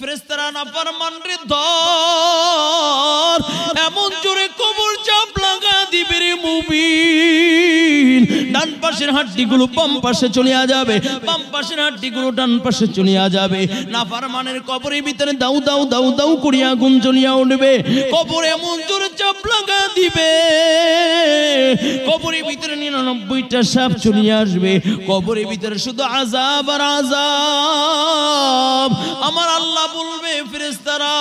ফেরেশতারা নাফরমানরে ধর, এমন জোরে কবর চাপ লাগা দিবে রে মুমিন, ডান পাশের হাড্ডিগুলো বাম পাশে চলিয়া যাবে, বাম পাশের হাড্ডিগুলো ডান পাশে চলিয়া যাবে। নাফরমানের কবরের ভিতরে দাউ দাউ দাউ দাউ করিয়া আগুন জ্বলিয়া উঠবে। কবরে এমন জোরে চাপ লাগা দিবে, কবরের ভিতরে 99টা সাপ চলিয়া আসবে। কবরের ভিতরে শুধু আযাব আর আযাব। আমার আল্লাহ বলবে ফেরেশতারা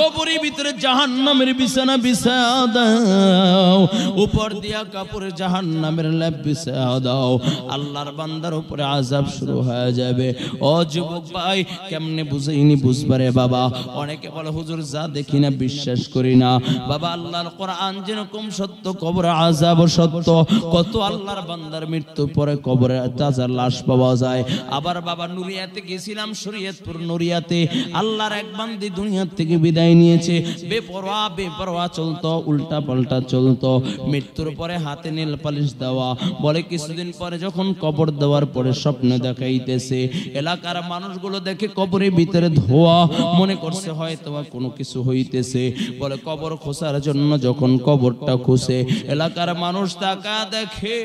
কবরের ভিতরে জাহান্নামের বিছানা বিছায়া দাও, উপর দিয়া কাপড়ে জাহান্নামের লেপ বিছায়া দাও। আল্লাহর বান্দার উপরে আযাব শুরু হয়ে যাবে। ও যুবক ভাই, কেমনে বুঝাইনি বুঝবারে বাবা। অনেকে বলে হুজুর যা দেখি না বিশ্বাস করি না। বাবা আল্লাহর কোরআন যেরকম সত্য, কবরে আযাব সত্য। কত আল্লাহর বান্দার মৃত্যুর পরে কবরে তাজা লাশ পাওয়া যায়। আবার বাবা নুরিয়াতে গেছিলাম, শরীয়তপুর নুরিয়াতে, আল্লাহর এক বান্দি দুনিয়া থেকে বিদায় নিয়েছে। বেপরোয়া চলতো, উল্টা পাল্টা চলতো। মৃত্যুর পরে হাতে নীল পালিশ দেওয়া। বলে কিছুদিন পরে যখন কবর দেওয়ার পরে স্বপ্নে দেখাইতেছে, এলাকার মানুষগুলো দেখে কবরের ভিতরে ধোয়া, মনে করছে হয়তো কোনো কিছু হইতেছে। বলে কবর খোঁচার জন্য যখন কবরটা খুঁজে, এলাকার মানুষ তাকা দেখে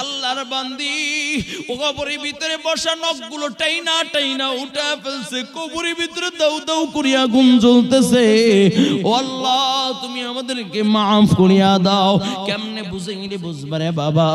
আল্লাহর বান্দি ও কবরের ভিতরে বসা নখগুলো টাইনা টাইনা উঠা ফেলছে। কবরের ভিতরে দাউ দাউ করিয়া আগুন জ্বলতেছে। ও আল্লাহ, তুমি আমাদেরকে মাফ করিয়া দাও। কেমনে বুঝাইনি বুঝবারে বাবা।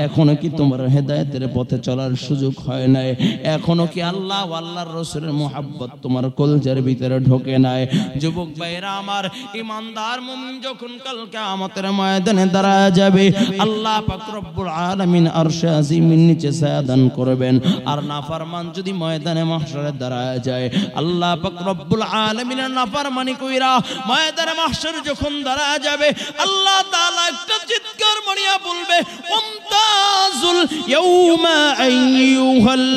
এখনো কি তোমার হেদায়েতের পথে চলার সুযোগ হয় নাই? এখনো কি আল্লাহ ও আল্লাহর রাসূলের মুহাব্বত তোমার কলজার ভিতরে ঢোকে নাই? যুবক ভাইরা আমার, ইমানদার মুমিন যখন কাল কিয়ামতের ময়দানে দাঁড়ায় যাবে, আল্লাহ পাক রব্বুল আলামিন আরশে আজিমের নিচে ছায়া দান করবেন। আর নাফরমান যদি ময়দানে মাহশরে দাঁড়ায় যায়, আল্লাহ পাক রব্বুল আলামিনের নাফরমানি কইরা ময়দানে মাহশরে যখন দাঁড়ায় যাবে, আল্লাহ তাআলা একটা চিৎকার মারিয়া বলবে, মুমতাজুল ইয়াউমা আইয়ুহাল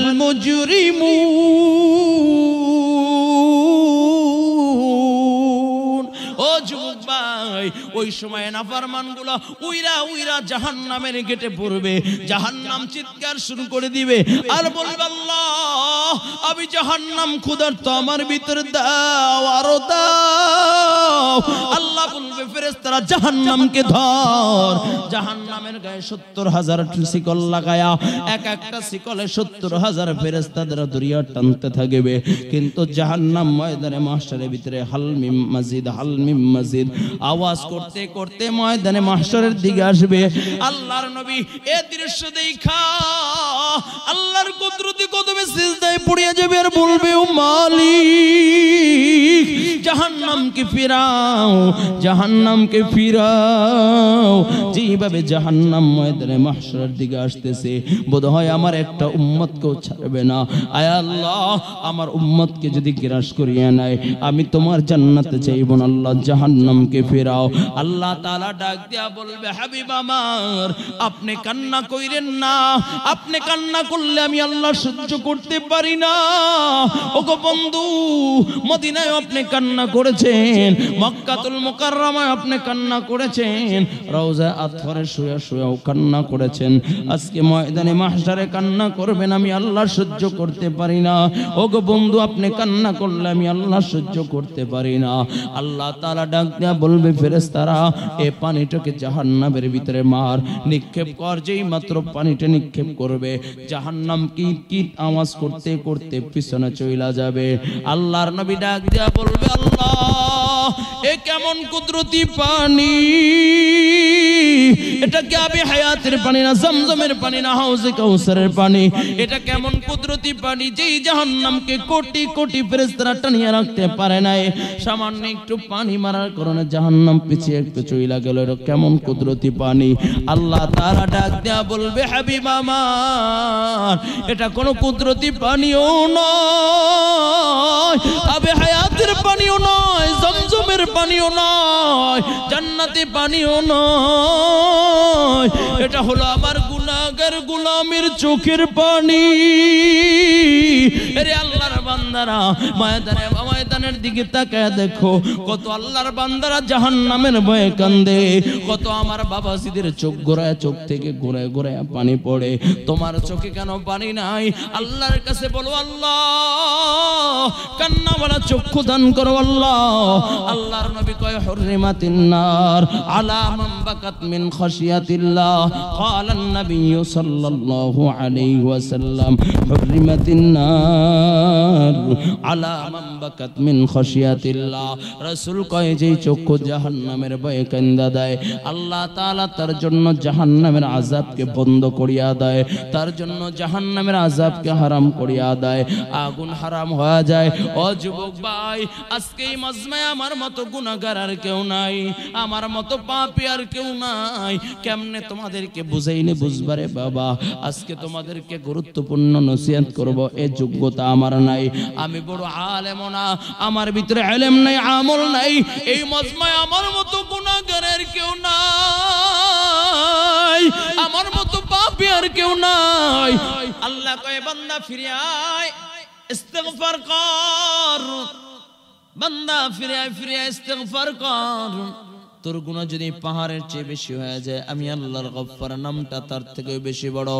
মুজরিমুন। ও যুবক ভাই, ওই সময় নাফরমানগুলো উইরা উইরা জাহান্নামের গেটে পড়বে। জাহান্নাম চিৎকার শুরু করে দিবে আর বলবে, আল্লাহ আমি জাহান্নাম ক্ষুধার্ত, আমার ভিতরে দাও, আরো দাও। আল্লাহ বলবে ফেরেশতারা জাহান্নামকে ধর। জাহান্নামের গায়ে 70,000 শিকল লাগায়া, এক একটা শিকলে 70,000 ফেরেশতারা দরিয়া টানতে থাকবে। কিন্তু জাহান্নাম ময়দানে মাহশরের ভিতরে হালমিম মাজিদ হালমিম মাজিদ আওয়াজ করতে করতে ময়দানে মাহশরের দিকে আসবে। আল্লাহর নবী এ দৃশ্য দেখা আল্লাহর কুদরতি কদমে সিজদায় পড়ে যাবে আর বলবে, ও মালিক, জাহান্নামকে ফিরাও, জাহান্নামকে ফিরাও। যেভাবে জাহান্নাম ময়দানে মাহশরের দিকে আসতেছে, বোধহয় আমার একটা উম্মতকেও ছাড়বে না। আয় আল্লাহ, আমার উম্মতকে যদি গ্রাস করিয়ে নেয়, আমি তোমার জান্নাতে চাইব না, আল্লাহ জাহান্নামকে ফিরাও। আল্লাহ তাআলা ডাক দিয়া বলবে, হাবিব আমার, আপনি কান্না কইরেন না, আপনি কান্না করলে আমি আল্লাহ সহ্য করতে পারি না। ওগো বন্ধু, মদিনায় আপনি কান্না করেছেন, মক্কাতুল মুকাররমায় আপনি কান্না করেছেন, রওজা আতহারে শুয়ে শুয়েও কান্না করেছেন, আজকে ময়দানে মাহশরে কান্না করবেন, আমি আল্লাহ সহ্য করতে পারি না। ওগো বন্ধু, আপনি কান্না করলে আমি আল্লাহ সহ্য করতে পারি না। আল্লাহ তাআলা ডাক দিয়া বলবে, ফেরেশতারা এই পানিটাকে জাহান্নামের ভিতরে মার, নিক্ষেপ কর। যেই মাত্র পানিটা নিক্ষেপ করবে, জাহান্নাম কি আওয়াজ করতে করতে পিছনে চইলা যাবে। আল্লাহর নবী ডাক দিয়া বলবে, আল্লাহ এ কেমন কুদরতি পানি, এটা কি আবি হায়াতের পানি না, জমজমের পানি না, হাউজে কাউসারের পানি? এটা কেমন কুদরতি পানি, যেই জাহান্নামকে কোটি কোটি ফেরেশতারা টানিয়ে রাখতে পারে নাই। সামান্য একটু পানি মারার কারণে জাহান্নাম পিছিয়ে একটু চইলা গেল। এটা কেমন কুদরতি পানি? আল্লাহ তাআলা ডাক দেয়া বলবে, হাবিব আমার, এটা কোনো কুদরতি পানিও নয়, আবি হায়াতের পানিও নয়, জমজমের পানিও নয়, জান্নাতি পানিও নয়, এটা হলো আমার গুনাহ গুনাহগার গোলামের চোখের পানি রে আল্লাহর বান্দারা ময়দানের দিকে তাকায় দেখো কত আল্লাহর বান্দারা জাহান্নামের ভয়ে কান্দে কত আমার বাবাজিদের চোখ গোড়ায় চোখ থেকে গোড়ায় গোড়ায় পানি পড়ে তোমার চোখে কেন পানি নাই আল্লাহর কাছে বলো আল্লাহ কান্নাওয়ালা চক্ষু দান করো আল্লাহ আল্লাহর নবী কয় হুররিমাতিন নার আলা মান বাকাত মিন খাশিয়াতিল্লাহ ক্বালান নবী সাল্লাল্লাহু আলাইহি ওয়াসাল্লাম হুররিমাতিন নার আলা মান বাকাত মিন খাশিয়াতিল্লাহ রাসূল কয় যে চক্ষু জাহান্নামের ভয়ে কান্দা দেয় আল্লাহ তাআলা তার জন্য জাহান্নামের আযাবকে বন্ধ করিয়া দেয় তার জন্য জাহান্নামের আযাবকে হারাম করিয়া দেয় আগুন হারাম হয়ে যায় ও যুবক ভাই আজকে এই মাজমায় আমার মতো গুনাহগার আর কেউ নাই আমার মতো পাপী আর কেউ নাই কেমনে তোমাদেরকে বুঝাইনি বুঝবারে বাবা আজকে তোমাদেরকে গুরুত্বপূর্ণ নসিহত করব এই যোগ্যতা আমার নাই আমি বড় আলেম না আমার ভিতরে ইলম নাই আমল নাই এই মাজমায় আমার মতো গুনাহগার আর কেউ নাই আমার মতো পাপী আর কেউ নাই আল্লাহ কয় বান্দা ফিরে আয় ইস্তিগফার কর বান্দা ফিরে আয় ইস্তিগফার কর তোর গুনাহ যদি পাহাড়ের চেয়ে বেশি হয়ে যায় আমি আল্লাহর গফফার নামটা তার থেকে বেশি বড়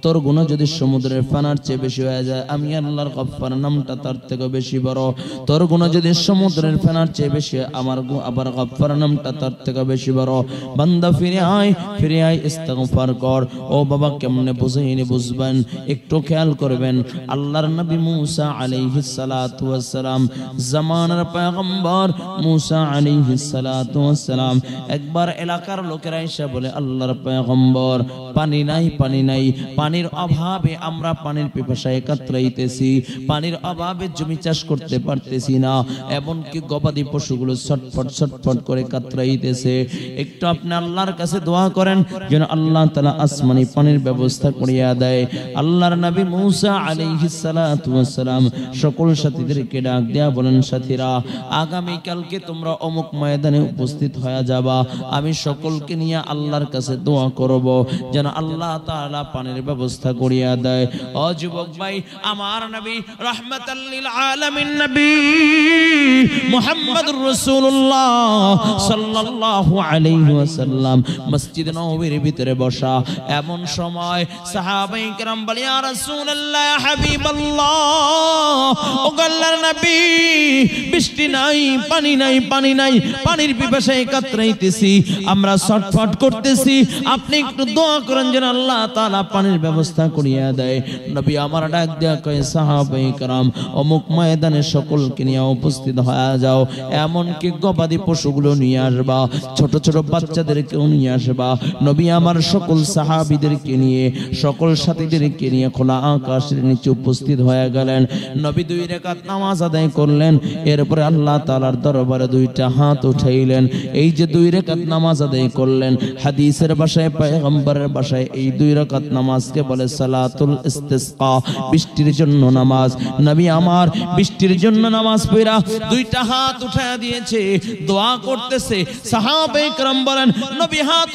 তোর গুনাহ যদি সমুদ্রের পানার চেয়ে বেশি হয়ে যায় আমি আল্লাহর গফফার নামটা তার থেকে বেশি বড় তোর গুনাহ যদি সমুদ্রের পানার চেয়ে বেশি আমার আবার গফফার নামটা তার থেকে বেশি বড় বান্দা ফিরে আয় ইস্তিগফার কর ও বাবা কেমনে বুঝাইনি বুঝবেন একটু খেয়াল করবেন আল্লাহর নবী মুসা আলাইহিস সালাতু ওয়াস সালাম জামানার পয়গম্বর মুসা আলাইহিস সালাতু ওয়াস সালাম একবার এলাকার লোকেরা এসে বলে আল্লাহর পয়গম্বর পানি নাই পানির অভাবে আমরা পানির পিপাসায় কাতরাইতেছি পানির অভাবে জমি চাষ করতে পারতেছি না এমনকি গবাদি পশুগুলো ছটফট করে কাতরাইতেছে একটু আপনি আল্লাহর কাছে দোয়া করেন যেন আল্লাহ তাআলা আসমানি পানির ব্যবস্থা করিয়া দেয় আল্লাহর নবী মুসা আলাইহিস সালাতু ওয়াস সালাম সকল সাথীদেরকে ডাক দেয়া বলেন সাথীরা আগামী কালকে তোমরা অমুক ময়দানে উপস্থিত হয়ে যাবা আমি সকলকে নিয়ে আল্লাহর কাছে দোয়া করব যেন আল্লাহ তাআলা পানির ব্যবস্থা করিয়া দেয় ও যুবক ভাই আমার নবী রাহমাতাল লিল আলামিন নবী মুহাম্মদুর রাসূলুল্লাহ সাল্লাল্লাহু আলাইহি ওয়াসাল্লাম মসজিদ নববীর ভিতরে বসা এমন সময় সাহাবায়ে কেরাম বলে ইয়া রাসূলুল্লাহ ইয়া হাবিবাল্লাহ ও আল্লাহর নবী বৃষ্টি নাই পানি নাই পানির পিপাসায় কাতরাইতেছি আমরা ছটফট করতেছি আপনি একটু দোয়া করেন যেন আল্লাহ তাআলা পানির ব্যবস্থা করিয়া দেয় নবী আমার ডাক দেয়া কয় সাহাবায়ে কেরাম অমুক ময়দানে সকলকে নিয়ে উপস্থিত হয়ে যাও এমন কি গবাদি পশুগুলো নিয়ে আসবা ছোট ছোট বাচ্চাদেরকেও নিয়ে আসবা নবী আমার সকল সাহাবীদেরকে নিয়ে সকল সাথীদেরকে নিয়ে খোলা আকাশের নিচে উপস্থিত হয়ে গেলেন নবী 2 রাকাত নামাজ আদায় করলেন এরপরে আল্লাহ তাআলার দরবারে 2টা হাত উঠাইলেন এই যে 2 রাকাত নামাজ আদায় করলেন হাদিসের ভাষায় পয়গম্বরের ভাষায় এই 2 রাকাত নামাজকে বলে সালাতুল ইস্তিসকা বৃষ্টির জন্য নামাজ নবী আমার বৃষ্টির জন্য নামাজ পড়া 2টা হাত উঠায়া দিয়েছে দোয়া করতেছে সাহাবায়ে কেরাম বলেন নবী হাত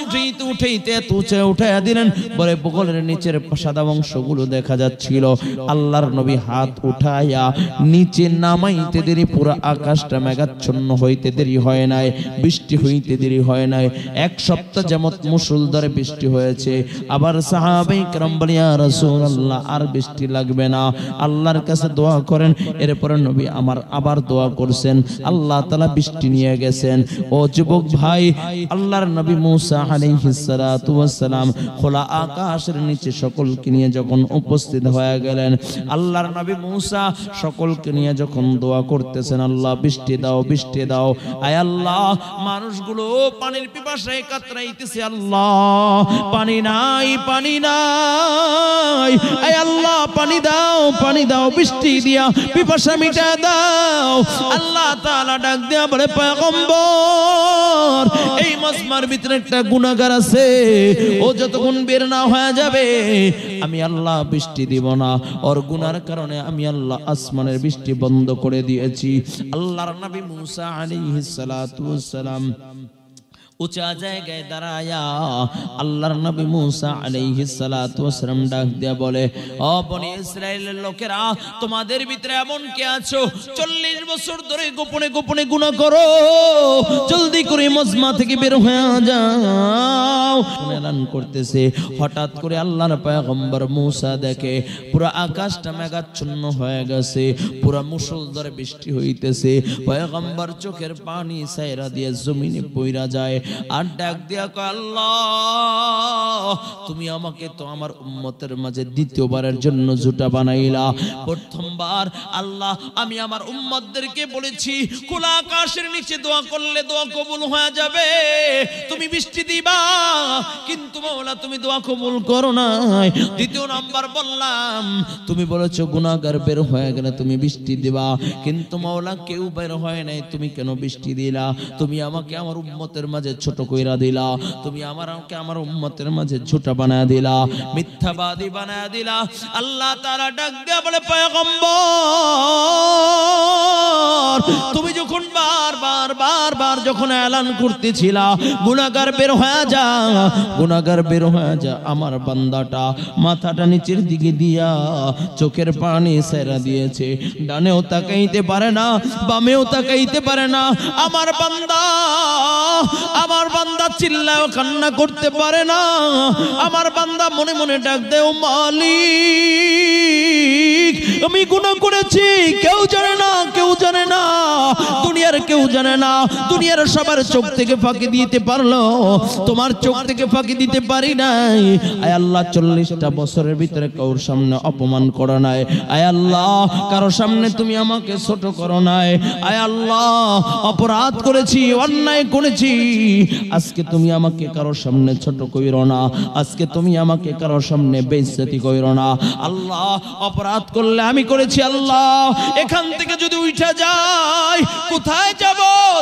উঠাইতে তুচে উঠায়া দিলেন বলে বগলের নিচের সাদা অংশগুলো দেখা যাচ্ছিল আল্লাহর নবী হাত উঠায়া নিচে নামাইতে দেরি পুরো আকাশটা মেঘাচ্ছন্ন হইতে দেরি হয় নাই বৃষ্টি হইতে দেরি হয় নাই এক সপ্তাহ যেমন মুষলধারে বৃষ্টি হয়েছে আবার সাহাবায়ে কেরাম বলে ইয়া রাসূলুল্লাহ আর বৃষ্টি লাগবে না আল্লাহর কাছে দোয়া করেন এরপর নবী আমার আবার দোয়া করছেন আল্লাহ তাআলা বৃষ্টি নিয়ে গেছেন ও যুবক ভাই আল্লাহর নবী মুসা আলাইহিস সালাতু ওয়াস সালাম খোলা আকাশের নিচে সকলকে নিয়ে যখন উপস্থিত হয়ে গেলেন আল্লাহর নবী মুসা সকলকে নিয়ে যখন দোয়া করতেছেন আল্লাহ বৃষ্টি দাও আয় আল্লাহ মানুষগুলো পানির পিপাসায় কাতরাইতেছে আল্লাহ পানি নাই আয় আল্লাহ পানি দাও বৃষ্টি দিয়া পিপাসা মিটা দাও আল্লাহ তাআলা ডাক দেয়া বলে পয়গম্বর এই মাজমার ভিতরে একটা গুনাহগার আছে ও যতক্ষণ বের না হয়ে যাবে আমি আল্লাহ বৃষ্টি দিব না ওর গুনার কারণে আমি আল্লাহ আসমানের বৃষ্টি বন্ধ করে দিয়েছি আল্লাহর নবী মুসা আলাইহিস সালাতু ওয়াস সালাম উঁচা জায়গায় দাঁড়ায়া আল্লাহর নবী মুসা আলাইহিস সালাতু ওয়াস সালাম ডাক দিয়া বলে, ও বনি ইসরাইলের লোকেরা, তোমাদের ভিতরে এমন কে আছো 40 বছর ধরে গোপনে গোপনে গুনাহ করো, জলদি করে মজমা থেকে বের হয়ে যাও। এলান করতেছে, হঠাৎ করে আল্লাহর পয়গম্বর মুসা দেখে পুরো আকাশটা মেঘাচ্ছন্ন হয়ে গেছে, পুরো মুষলধারে বৃষ্টি হইতেছে। পয়গম্বর চোখের পানি ছাইরা দিয়ে জমিনে পইরা যায় আর ডাক দিয়া কয়, আল্লাহ তুমি আমাকে তো আমার উম্মতের মাঝে দ্বিতীয়বারের জন্য ঝুটা বানাইলা। প্রথমবার আল্লাহ আমি আমার উম্মতদেরকে বলেছি খোলা আকাশের নিচে দোয়া করলে দোয়া কবুল হয়ে যাবে, তুমি বৃষ্টি দিবা, কিন্তু মাওলা তুমি দোয়া কবুল করো নাই। দ্বিতীয় নাম্বার বললাম তুমি বলেছো গুনাহগার বের হয়ে গেলে তুমি বৃষ্টি দিবা, কিন্তু মাওলা কেউ বের হয় নাই, তুমি কেন বৃষ্টি দিলা? তুমি আমাকে আমার উম্মতের মাঝে ছোট কইরা দিলা, তুমি আমাকে আমার উম্মতের মাঝে ছোট বানায়া দিলা, মিথ্যাবাদী বানায়া দিলা। আল্লাহ তাআলা ডাক দিয়া বলে, পয়গম্বর তুমি যখন বারবার যখন এলান করতেছিলা গুনাহগার বের হয়ে যা, গুনাহগার বের হয়ে যা, আমার বান্দাটা মাথাটা নিচের দিকে দিয়া চোখের পানি ছেড়া দিয়েছে, ডানেও তাকাইতে পারে না, বামেও তাকাইতে পারে না। আমার বান্দা চিল্লাও কান্না করতে পারে না। আমার বান্দা মনে মনে ডাক দেও, মালিক আমি গুনাহ করেছি, কেউ জানে না, কেউ জানে না, দুনিয়ার কেউ জানে না, দুনিয়ার সবার চোখ থেকে ফাঁকি দিতে পারলো, তোমার চোখ থেকে ফাঁকি দিতে পারি নাই। আয় আল্লাহ 40টা বছরের ভিতরে কারোর সামনে অপমান করো নাই, আয় আল্লাহ কারোর সামনে তুমি আমাকে ছোট করো নাই, আয় আল্লাহ অপরাধ করেছি, অন্যায় করেছি, আজকে তুমি আমাকে কারোর সামনে ছোট কইরো না, আজকে তুমি আমাকে কারোর সামনে বেইজ্জতি কইরো না। আল্লাহ অপরাধ করলে আমি করেছি, আল্লাহ এখান থেকে যদি উঠা যায় কোথায় যাব?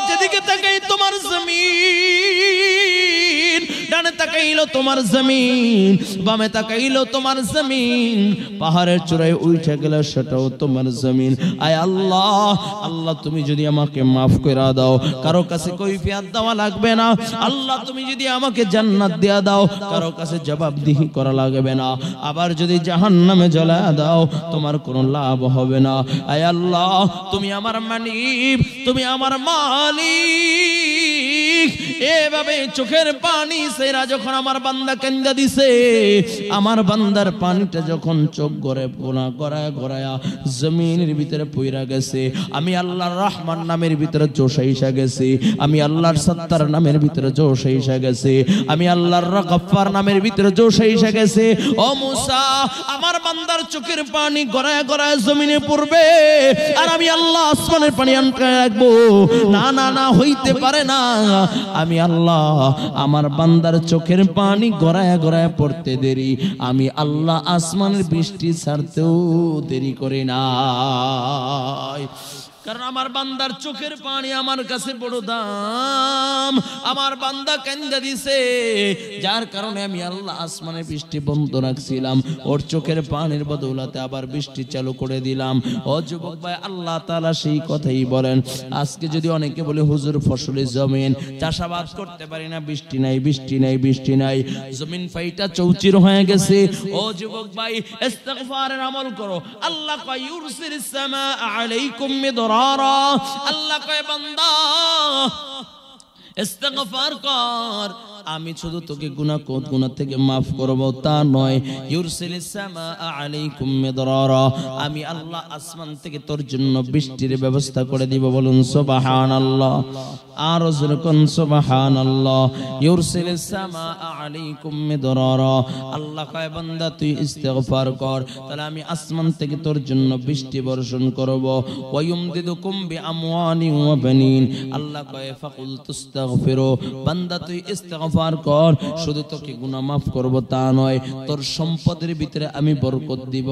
যেদিকে তাকাই তোমার জমিন, ডানে তাকাইলো তোমার জমিন, বামে তাকাইলো তোমার জমিন, পাহাড়ের চূড়ায় উঠে গেলে সেটাও তোমার জমিন। আয় আল্লাহ, আল্লাহ তুমি যদি আমাকে মাফ করে দাও, কারো কাছে কৈফিয়ত দেওয়া লাগবে না। আল্লাহ তুমি যদি আমাকে জান্নাত দিয়া দাও, কারো কাছে জবাবদিহি করা লাগবে না। আবার যদি জাহান্নামে জ্বালায়া দাও, তোমার কোনো লাভ হবে না। আয় আল্লাহ তুমি আমার মালিক, তুমি আমার মালিক। এভাবে চোখের পানি সেরা যখন আমার বান্দা কান্দা দিছে, আমার বান্দার পানিটা যখন চোখ গড়ে পোনা গড়ায় গড়ায়া জমিনের ভিতরে পইরা গেছে, আমি আল্লাহর রহমান নামের ভিতরে জোশ এসে গেছে, আমি আল্লাহর সত্তার নামের ভিতরে জোশ এসে গেছে, আমি আল্লাহর গফফার নামের ভিতরে জোশ এসে গেছে। ও মুসা আমার বান্দার চোখের পানি গড়ায় গড়ায় জমিনে পড়বে, আর আমি আল্লাহ আসমানের পানি আটকায় রাখবো। না না না, হইতে পারে না। আমি আল্লাহ আমার বান্দার চোখের পানি গড়ায় গড়ায় পড়তে দেরি, আমি আল্লাহ আসমানের বৃষ্টি ছাড়তেও দেরি করি না। কারণ আমার বান্দার চোখের পানি আমার কাছে বড় দাম। আমার বান্দা কান্দা দিছে, যার কারণে আমি আল্লাহ আসমানের বৃষ্টি বন্ধ রাখছিলাম, ওর চোখের পানির বদৌলতে আবার বৃষ্টি চালু করে দিলাম। ও যুবক ভাই, আল্লাহ তাআলা সেই কথাই বলেন। আজকে যদি অনেকে বলে হুজুর ফসলের জমিন চাষাবাদ করতে পারি না, বৃষ্টি নাই, বৃষ্টি নাই, বৃষ্টি নাই, জমিন ফাইটা চৌচির হয়ে গেছে। ও যুবক ভাই, ইস্তিগফারের আমল করো। আল্লাহ কয় ইউরসিলিস সামা আলাইকুম মিদরারা, আল্লাহ কয় বান্দা ইস্তিগফার কর, আমি শুধু তোকে গুনাহ থেকে মাফ করব তা নয়, ইউরসিলিস সামা আলাইকুম মিদরারা, আমি আল্লাহ আসমান থেকে তোর জন্য বৃষ্টির ব্যবস্থা করে দিব। বলুন সুবহানাল্লাহ, আর জোরে কোন সুবহানাল্লাহ। ইউরসিলিস সামা আলাইকুম মিদরারা, আল্লাহ কয় বান্দা তুই ইস্তিগফার কর, তাহলে আমি আসমান থেকে তোর জন্য বৃষ্টি বর্ষণ করব। ওয়ায়ুমদিদুকুম বিআমওয়ালিন ওয়া বানিন, আল্লাহ কয় ফাকুল তুস্তাগফিরু, বান্দা তুই ইস্তিগফার কর, শুধু তোকে গুনাহ মাফ করব তা নয়, তোর সম্পদের ভিতরে আমি বরকত দিব।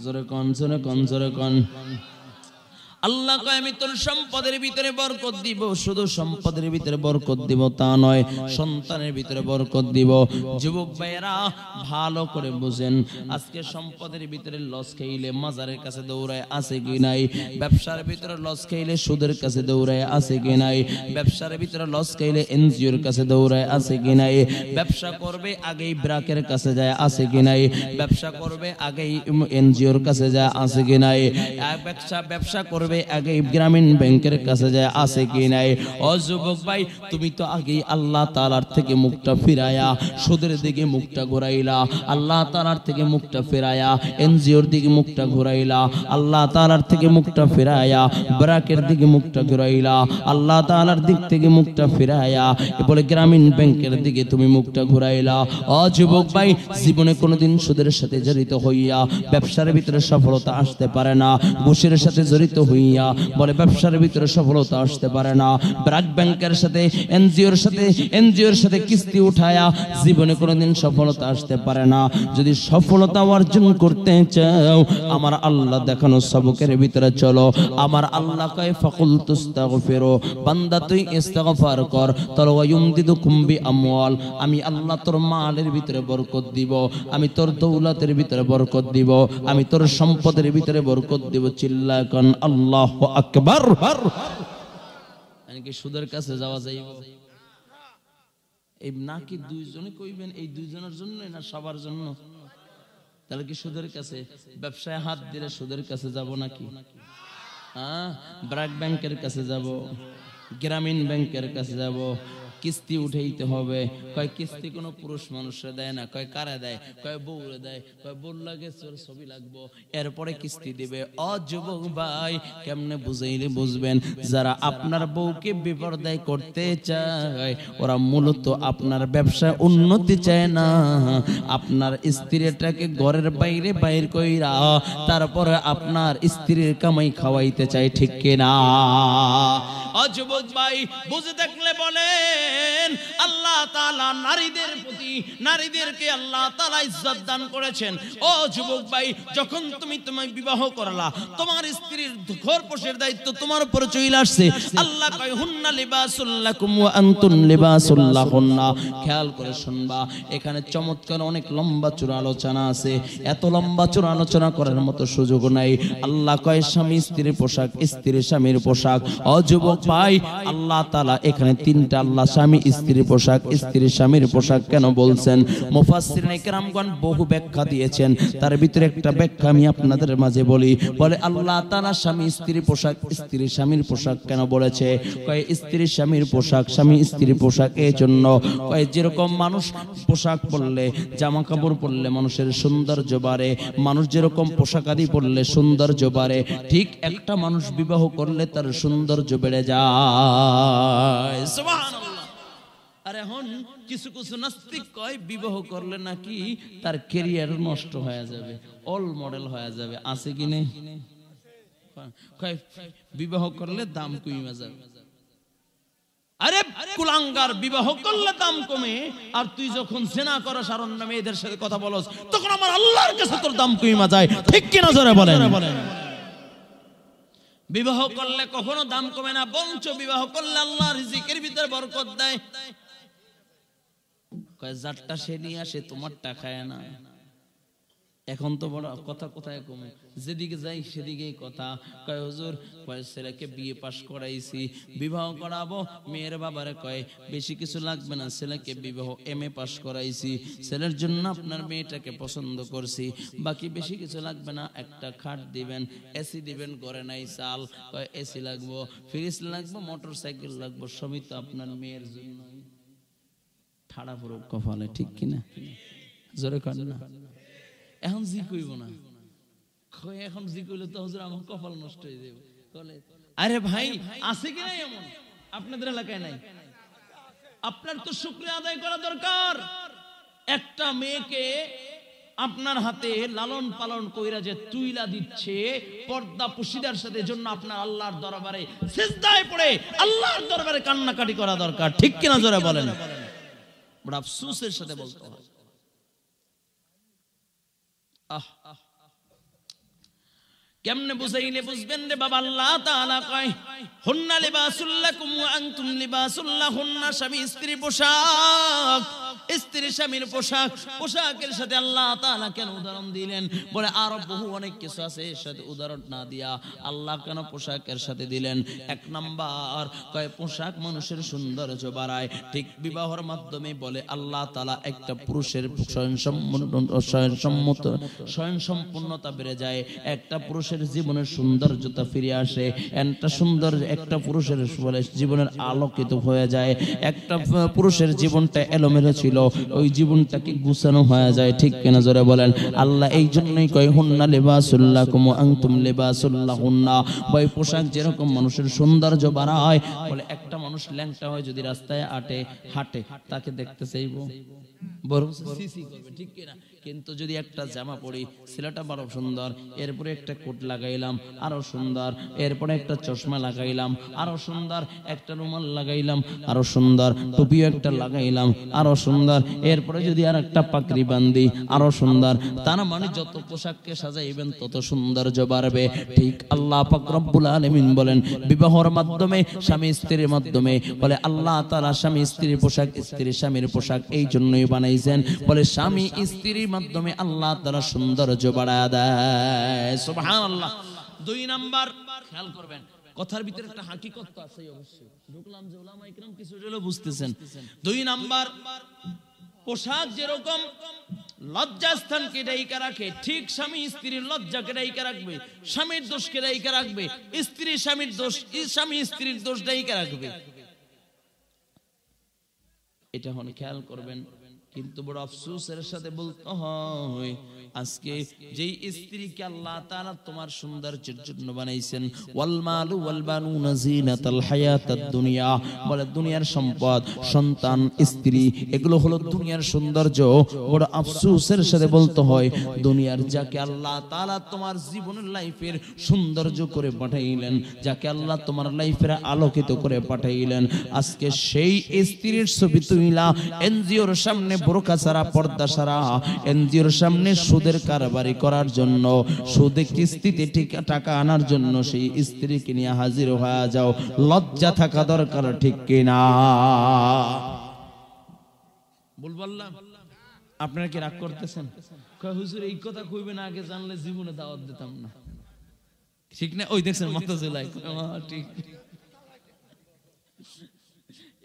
জোরে কোন, জোরে কোন, জোরে কোন। আল্লাহ কয় আমি তোর সম্পদের ভিতরে বরকত দিব, শুধু সম্পদের ভিতরে বরকত দিব তা নয়, সন্তানের ভিতরে বরকত দিব। যুবক ভাইয়েরা ভালো করে বুঝেন, আজকে সম্পদের ভিতরে লস খাইলে মাজারের কাছে দৌড়ায় আছে কি নাই? ব্যবসার ভিতরে লস খাইলে সুদের কাছে দৌড়ায় আছে কি নাই? ব্যবসার ভিতরে লস খাইলে এনজিওর কাছে দৌড়ায় আছে কি নাই? ব্যবসা করবে আগেই ব্রাকের কাছে যায় আছে কি নাই? ব্যবসা করবে আগেই এনজিওর কাছে যায় আছে কি নাই? ব্যবসা করবে আগে গ্রামীণ ব্যাংকের কাছে যায় আছে কি নাই? ও যুবক ভাই, তুমি তো আগেই আল্লাহ তাআলার থেকে মুখটা ফিরায়া সুদের দিকে মুখটা ঘুরাইলা, আল্লাহ তাআলার থেকে মুখটা ফিরায়া এনজিওর দিকে মুখটা ঘুরাইলা, আল্লাহ তাআলার থেকে মুখটা ফিরায়া ব্রাকের দিকে মুখটা ঘুরাইলা, আল্লাহ তাআলার দিক থেকে মুখটা ফিরায়া বলে গ্রামীণ ব্যাংকের দিকে তুমি মুখটা ঘুরাইলা। ও যুবক ভাই, জীবনে কোনোদিন সুদের সাথে জড়িত হইয়া ব্যবসার ভিতরে সফলতা আসতে পারে না, ঘুষের সাথে জড়িত হইয়া বলে ব্যবসার ভিতরে সফলতা আসতে পারে না, ব্রাক ব্যাংকের সাথে এনজিওর সাথে কিস্তি উঠায়া জীবনে কোনোদিন সফলতা আসতে পারে না। যদি সফলতা অর্জন করতে চাও আমার আল্লাহ দেখানো সবকের ভিতরে চলো। আমার আল্লাহ কয় ফাকুল তুস্তাগফিরু, বান্দা তুই ইস্তিগফার কর, তাহলে ওয়ায়ুমদিদুকুম বিআমওয়াল, আমি আল্লাহ তোর মালের ভিতরে বরকত দিব, আমি তোর দৌলতের ভিতরে বরকত দিব, আমি তোর সম্পদের ভিতরে বরকত দিব। চিল্লা কোন আল্লাহু আকবার। কি সুদের কাছে যাওয়া যাইব? এই নাকি দুইজনে কইবেন এই দুইজনের জন্য না সবার জন্য? তাহলে কি সুদের কাছে ব্যবসায় হাত দিলে সুদের কাছে যাব নাকি? ব্রাক ব্যাংকের কাছে যাব, গ্রামীণ ব্যাংকের কাছে যাব, কিস্তি উঠাইতে হবে। কয় কিস্তি কোনো পুরুষ মানুষরা দেয় না, কয় কারা দেয়? কয় বউরে দেয়, কয় বউর লাগে ছবি লাগবো এরপরে কিস্তি দিবে। ও যুবক ভাই, কেমনে বুঝাইলে বুঝবেন? যারা আপনার বউকে বিপর্দায় করতে চায় ওরা মূলত আপনার ব্যবসায় উন্নতি চায় না, আপনার স্ত্রীটাকে ঘরের বাইরে বাইর কইরা তারপরে আপনার স্ত্রীর কামাই খাওয়াইতে চায়, ঠিক কিনা? ও যুবক ভাই, বুঝে দেখলে বলেন আল্লাহ তাআলা নারীদের প্রতি, নারীদেরকে আল্লাহ তাআলা ইজ্জত দান করেছেন। ও যুবক ভাই, যখন তুমি বিবাহ করলা, তোমার স্ত্রীর ঘর পোষের দায়িত্ব তোমার উপর চলে আসছে। আল্লাহ কয় হুন্না লিবাসুল লাকুম ওয়া আনতুম লিবাসুল লাহুন্না। খেয়াল করে শুনবা, এখানে চমৎকার অনেক লম্বা চূড়া আলোচনা আছে, এত লম্বা চূড়া আলোচনা করার মতো সুযোগ নাই। আল্লাহ কয় স্বামী স্ত্রীর পোশাক, স্ত্রী স্বামীর পোশাক। ও যুবক ভাই, আল্লাহ তাআলা এখানে তিনটা, আল্লাহ স্বামী স্ত্রীর পোশাক, স্ত্রী স্বামীর পোশাক কেন বলছেন? মুফাসসিরিনে কেরামগণ বহু ব্যাখ্যা দিয়েছেন, তার ভিতরে একটা ব্যাখ্যা আমি আপনাদের মাঝে বলি। বলে আল্লাহ তাআলা স্বামী স্ত্রীর পোশাক, স্ত্রী স্বামীর পোশাক কেন বলেছে? কয় স্ত্রী স্বামীর পোশাক, স্বামী স্ত্রীর পোশাক এই জন্য, কয় যেরকম মানুষ পোশাক পরলে, জামা কাপড় পরলে মানুষের সৌন্দর্য বাড়ে, মানুষ যেরকম পোশাক আদি পরলে সৌন্দর্য বাড়ে, ঠিক একটা মানুষ বিবাহ করলে তার সৌন্দর্য বেড়ে যায়। সুবহানাল্লাহ। আর এখন কিছু কিছু নাস্তিক কয় বিবাহ করলে নাকি তার ক্যারিয়ার নষ্ট হয়ে যাবে, অল মডেল হয়ে যাবে, আছে কি নেই? কয় বিবাহ করলে দাম কমে যাবে। আরে কুলাঙ্গার, বিবাহ করলে দাম কমে, আর তুই যখন জেনা করস আর অন্য মেয়েদের সাথে কথা বলস তখন আমার আল্লাহর কাছে তোর দাম কমে যায়, ঠিক কি না? জোরে বলেন। বিবাহ করলে কখনো দাম কমে না, বরঞ্চ বিবাহ করলে আল্লাহ রিজিকের ভিতরে বরকত দেয়। কয় যারটা সে নিয়ে আসে তোমারটা খায় না। এখন তো বড় কথা কোথায় কমে, যেদিকে যাই সেদিকেই কথা। কয় হুজুর, কয় ছেলেকে বিয়ে পাশ করাইছি, বিবাহ করাবো, মেয়ের বাবারে কয় বেশি কিছু লাগবে না, ছেলেকে বিবাহ MA পাশ করাইছি, ছেলের জন্য আপনার মেয়েটাকে পছন্দ করছি, বাকি বেশি কিছু লাগবে না, একটা খাট দিবেন, এসি দিবেন, ঘরে নাই চাল, কয় এসি লাগবো, ফ্রিজ লাগবো, মোটর সাইকেল লাগবো, সবই তো আপনার মেয়ের জন্য। ঠাড়া পুরো কপালে, ঠিক কিনা? জোরে কর না। এখন জি কইব না, এখন জি কইলে তো হুজুর আমার কপাল নষ্ট হয়ে যাবে। আরে ভাই, আছে কি নাই এমন? আপনাদের এলাকায় নাই? আপনার তো শুকরিয়া আদায় করা দরকার। একটা মেয়েকে আপনার হাতে লালন পালন কইরা যে তুইলা দিচ্ছে পর্দা পুশিদার সাথে, জন্য আপনার আল্লাহর দরবারে সিজদায় পড়ে আল্লাহর দরবারে কান্নাকাটি করা দরকার, ঠিক কিনা? জোরে বলেন। বড় আফসোসের সাথে বলতে হয়। কেমনে বুঝাইলে বুঝবেন রে বাবা? আল্লাহ তাআলা কয় হুন্না লিবাসুল লাকুম ওয়া আনতুম লিবাসুল লাহুন্না। স্বামী স্ত্রীর পোশাক, স্ত্রী স্বামীর পোশাক। পোশাকের সাথে আল্লাহ তাআলা কেন উদাহরণ দিলেন? বলে আরো বহু অনেক কিছু আছে, এর সাথে উদাহরণ না দিয়া আল্লাহ কেন পোশাকের সাথে দিলেন? এক নাম্বার কয় পোশাক মানুষের সৌন্দর্য বাড়ায়। ঠিক বিবাহের মাধ্যমে বলে আল্লাহ তাআলা একটা পুরুষের স্বয়ংসম্পূর্ণতা বেড়ে যায়, একটা পুরুষের জীবনের সৌন্দর্যতা ফিরে আসে, একটা পুরুষের জীবনের আলোকিত হয়ে যায়। একটা পুরুষের জীবনটা এলোমেলো ছিল, ওই জীবনটাকে গুছানো হয়ে যায়। ঠিক কিনা জোরে বলেন? আল্লাহ এই জন্যই কয় হুন্না লিবাসুল লাকুম ওয়া আনতুম লিবাসুল লাহুন্না। ওই পোশাক যেরকম মানুষের সৌন্দর্য বাড়ায়, বলে একটা মানুষ ল্যাংটা হয় যদি রাস্তায় হাঁটে তাকে দেখতে চাইবো, বরং সিসি করবে। ঠিক কিনা? কিন্তু যদি একটা জামা পরি, ছেলেটা বড় সুন্দর, এরপরে একটা কোট লাগাইলাম আরো সুন্দর, এরপরে একটা চশমা লাগাইলাম আরো সুন্দর, একটা রুমাল লাগাইলাম আরো সুন্দর, টুপিও একটা লাগাইলাম আরো সুন্দর, এরপরে যদি আর একটা পাগড়ি বান্ধি আরো সুন্দর। তার মানে যত পোশাককে সাজাইবেন তত সৌন্দর্য বাড়বে। ঠিক আল্লাহ পাক রব্বুল আলামিন বলেন বিবাহের মাধ্যমে, স্বামী স্ত্রীর মাধ্যমে, বলে আল্লাহ তাআলা স্বামী স্ত্রীর পোশাক, স্ত্রী স্বামীর পোশাক এই জন্যই বানাইছেন। বলে স্বামী স্ত্রীর মাধ্যমে আল্লাহ তাআলা সৌন্দর্য বাড়ায় দেয়। সুবহানাল্লাহ। দুই নাম্বার খেয়াল করবেন, কথার ভিতরে একটা হাকিকত আছে অবশ্যই, ঢুকলাম যে উলামায়ে কিরাম কিছু হলো বুঝতেছেন। দুই নাম্বার পোশাক যেরকম লজ্জাস্থানকে ঢাইকা রাখে, ঠিক স্বামী স্ত্রীর লজ্জাকে ঢাইকা রাখবে, স্বামীর দোষকে ঢাইকা রাখবে, স্ত্রী স্বামীর দোষ, স্বামী স্ত্রীর দোষ ঢাইকা রাখবে। এটা হন খেয়াল করবেন। কিন্তু বড় আফসোসের সাথে বলতে হয়, আজকে যেই স্ত্রীকে আল্লাহ তাআলা তোমার সৌন্দর্যের জন্য বানাইছেন, ওয়াল মালু ওয়াল বানুনা জিনাতাল হায়াতাদ দুনিয়া, বলে দুনিয়ার সম্পদ, সন্তান, স্ত্রী, এগুলো হলো দুনিয়ার সৌন্দর্য। বড় আফসোসের সাথে বলতে হয়, দুনিয়ার যাকে আল্লাহ তাআলা তোমার জীবনের লাইফের সৌন্দর্য করে পাঠাইলেন, যাকে আল্লাহ তোমার লাইফের আলোকিত করে পাঠাইলেন, আজকে সেই স্ত্রীর ছবি তুইলা এনজিওর সামনে বোরকা ছাড়া, পর্দা ছাড়া এনজিওর সামনে সুদের কারবারি করার জন্য, সুদে কিস্তিতে টাকা আনার জন্য সেই স্ত্রীকে নিয়ে হাজির হয়ে যাও। লজ্জা থাকা দরকার, ঠিক কিনা? বলবল্লাম আপনারা কি রাগ করতেছেন? কয় হুজুর এই কথা কইবেন, আগে জানলে জীবনে দাওয়াত দিতাম না। ঠিক না? ওই দেখছেন মুতাজিলাই, ঠিক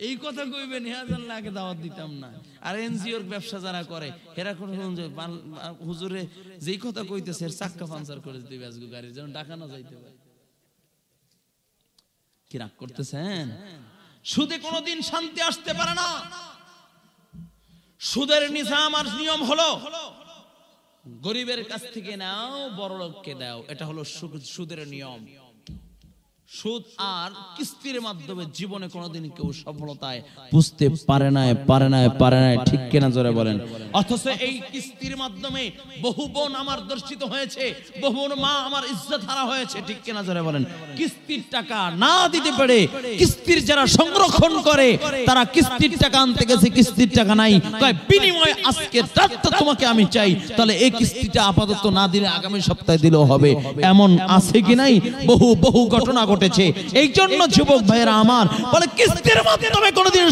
এই কথা কইবেন, হ্যাঁ জানলে আগে দাওয়াত দিতাম না। আর এনজিওর ব্যবসা যারা করে এরা কোন হুজুরে যেই কথা কইতেছে চাক্কা পাঞ্চার করে দিবে আজকে গাড়ির, যেন ডাকা না যাইতে পারে। কি রাগ করতেছেন? সুদে কোনোদিন শান্তি আসতে পারে না। সুদের নিজাম আর নিয়ম হলো গরিবের কাছ থেকে নাও, বড় লোককে দাও, এটা হলো সুদের নিয়ম। সুদ আর কিস্তির মাধ্যমে জীবনে কোনোদিন কেউ সফলতায় বুঝতে পারে না। ঠিক কিনা জোরে বলেন? অথচ এই কিস্তির মাধ্যমে বহু বোন আমার দর্শিত হয়েছে, বহু মা আমার ইজ্জত হারা হয়েছে। ঠিক কিনা জোরে বলেন? কিস্তির টাকা না দিতে পারে, কিস্তির যারা সংরক্ষণ করে তারা কিস্তির টাকা আনতে গেছে, কিস্তির টাকা নাই, কয় বিনিময়ে আজকে রাতটা তোমাকে আমি চাই, তাহলে এই কিস্তিটা আপাতত না দিলে আগামী সপ্তাহে দিলেও হবে। এমন আছে কি নাই? বহু ঘটনা ঘটেছে। এই জন্য যুবক ভাইয়েরা আমার, বলে কিস্তির মাধ্যমে কোনোদিন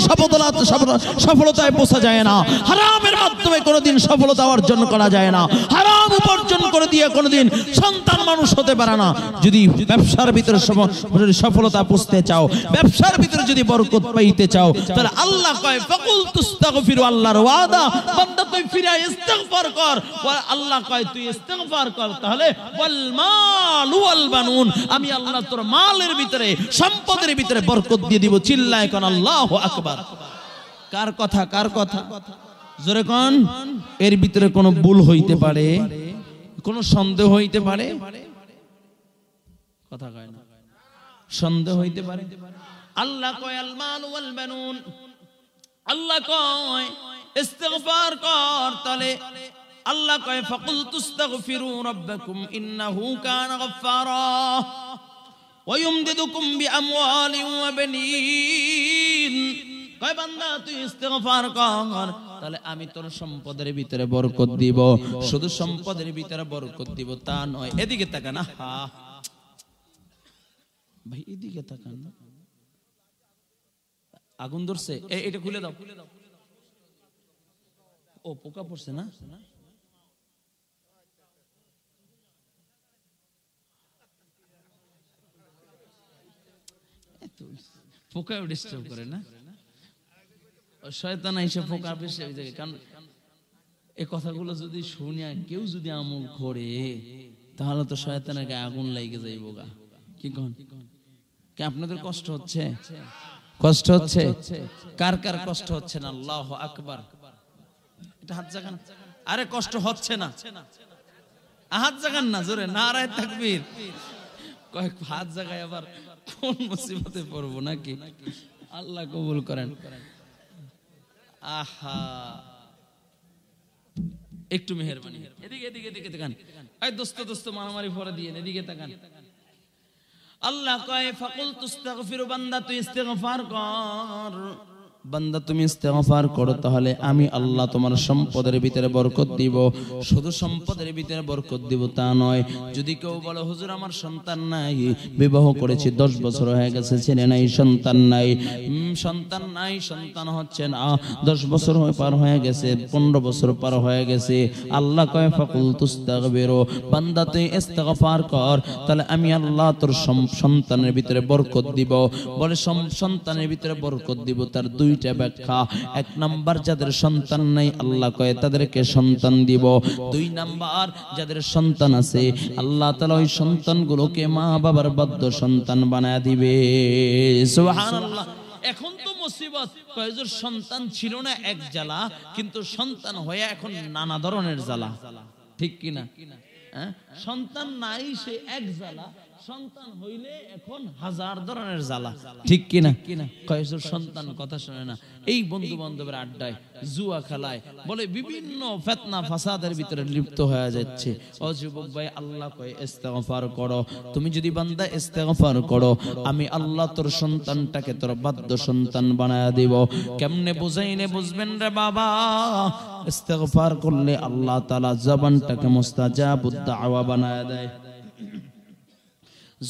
সফলতায় পৌঁছা যায় না, হারামের মাধ্যমে কোনোদিন সফলতা অর্জন করা যায় না, হারাম উপার্জন করে দিয়ে কোনোদিন সন্তান মানুষ হতে পারে না। যদি ব্যবসার ভিতরে সফলতা পুষতে চাও, ব্যবসার ভিতরে যদি বরকত পাইতে চাও, তাহলে আল্লাহ কয় ফাকুল তুস্তাগফিরু, আল্লাহর ওয়াদা, বান্দা তুই ফিরে ইস্তিগফার কর। আল্লাহ কয় তুই ইস্তিগফার কর, তাহলে ওয়াল মাল ওয়াল বানুন, আমি আল্লাহ তোর মালের ভিতরে, সম্পদের ভিতরে বরকত দিয়ে দিব। চিল্লায় কোন আল্লাহু আকবার। কার কথা? কার কথা? জোরে কোন? এর ভিতরে কোন ভুল হইতে পারে, কোন সন্দেহ হইতে পারে, কথা কয় না, সন্দেহ হইতে পারে। আল্লাহ কয় আল মাল ওয়াল বানুন, আল্লাহ কয় ইস্তিগফার কর, তাহলে আল্লাহ কয় ফাকুল তুস্তাগফিরু রাব্বাকুম ইন্নাহু কানা গফফারা ওয়া ইউমদিদুকুম বিআমওয়ালিন ওয়া বানিন কয় বান্দা তুই ইস্তেগফার কর, তাহলে আমি তোর সম্পদের ভিতরে বরকত দিব। শুধু সম্পদের ভিতরে বরকত দিব তা নয়, এদিকে তাকান, হা ভাই এদিকে তাকান, আগুন ধরছে, এটা খুলে দাও। ও পোকা পড়ছে না, পোকাও ডিস্টার্ব করে না, শয়তান এসে পোকা বেশি ওই জায়গায়। কারণ এই কথাগুলো যদি শুনে কেউ যদি আমল করে তাহলে তো শয়তানের গায়ে আগুন লেগে যাইব গা। কি কন? কি আপনাদের কষ্ট হচ্ছে? কষ্ট হচ্ছে? কার কার কষ্ট হচ্ছে না? আল্লাহু আকবার। এটা হাত জাগান। আরে কষ্ট হচ্ছে না, হাত জাগান না, জোরে নারায়ে তাকবীর। কয়েক হাত জাগায় আবার কোন মুসিবতে পড়বো নাকি? আল্লাহ কবুল করেন। আহা একটু মেহেরবানি, এদিকে এদিকে এদিকে তাকান। এই দোস্ত দোস্ত মারামারি পরে দিয়ে এদিকে তাকান। আল্লাহ কয় ফাকুল তুস্তাগফিরু, বান্দা তুই ইস্তেগফার কর, বান্দা তুমি ইস্তেগফার করো, তাহলে আমি আল্লাহ তোমার সম্পদের ভিতরে বরকত দিব। শুধু সম্পদের ভিতরে বরকত দিব তা নয়, যদি কেউ বলে হুজুর আমার সন্তান নাই, বিবাহ করেছি 10 বছর হয়ে গেছে, ছেলে নাই, সন্তান নাই, সন্তান নাই, সন্তান হচ্ছে না, 10 বছর পার হয়ে গেছে, 15 বছর পার হয়ে গেছে, আল্লাহ কয় ফাকুল তুস্তাগফিরু, বান্দা তুই ইস্তেগফার কর, তাহলে আমি আল্লাহ তোর সন্তানের ভিতরে বরকত দিব। বলে সন্তানের ভিতরে বরকত দিব, তার দুইটা ব্যাখ্যা। 1 নাম্বার, যাদের সন্তান নাই আল্লাহ কয় তাদেরকে সন্তান দিব। 2 নাম্বার, যাদের সন্তান আছে আল্লাহ তাআলা ওই সন্তানগুলোকে মা বাবার বাধ্য সন্তান বানায় দিবে। সুবহানাল্লাহ। এখন তো মুসিবত, কয়জোর সন্তান ছিল না এক জ্বালা, কিন্তু সন্তান হয়ে এখন নানা ধরনের জ্বালা, ঠিক কিনা? সন্তান নাই সে এক জ্বালা, সন্তান হইলে এখন 1000 ধরনের জ্বালা, ঠিক কিনা? কয়জোর সন্তান কথা শুনে না, এই বন্ধু বান্ধবের আড্ডায়, জুয়া খেলায়, বলে বিভিন্ন ফিতনা ফাসাদের ভিতরে লিপ্ত হয়ে যাচ্ছে। ও যুবক ভাই, আল্লাহ কয় ইস্তেগফার করো। তুমি যদি বান্দা ইস্তেগফার করো, আমি আল্লাহ তোর সন্তানটাকে তোর বাধ্য সন্তান বানায়া দিব। কেমনে বুঝাইলে বুঝবেন রে বাবা? ইস্তেগফার করলে আল্লাহ তাআলা জবানটাকে মুস্তাজাবুদ দাওয়া বানায়া দেয়।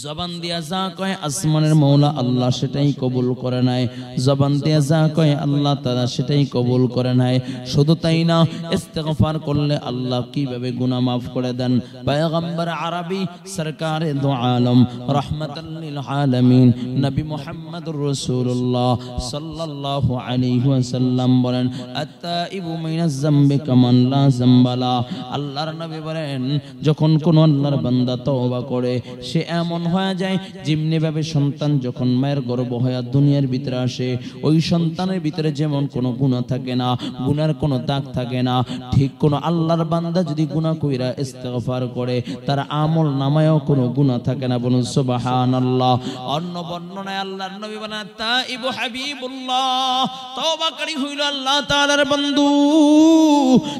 জবান দিয়া যা কয় আসমানের মৌলা আল্লাহ সেটাই কবুল করে নাই, জবান দিয়া যা কয় আল্লাহ তাআলা সেটাই কবুল করে নাই। শুধু তাই না, ইস্তেগফার করলে আল্লাহ কিভাবে গুনাহ maaf করে দেন। পয়গম্বর আরবি সরকারে দু আলম রাহমাতাল লিল আলামিন নবী মুহাম্মদুর রাসূলুল্লাহ সাল্লাল্লাহু আলাইহি ওয়াসাল্লাম বলেন, আত-তাইবু মিনাজ যামবি কামান লা যামবালা। আল্লাহর নবী বলেন, যখন কোন আল্লাহর বান্দা তওবা করে, সে এমন হয়ে যায় যেমনি ভাবে সন্তান যখন মায়ের গর্ভ হয়ে দুনিয়ার ভিতরে আসে, ওই সন্তানের ভিতরে যেমন কোনো গুনাহ থাকে না, গুনার কোনো দাগ থাকে না, ঠিক কোন আল্লাহর বান্দা যদি গুনাহ কইরা ইস্তেগফার করে, তার আমল নামায়ও কোনো গুনাহ থাকে না। বলুন সুবহানাল্লাহ। অন্য বর্ণনায় আল্লাহর নবী বলেন, তাইবু হাবিবুল্লাহ, তওবাকারী হইল আল্লাহ তাআলার বন্ধু।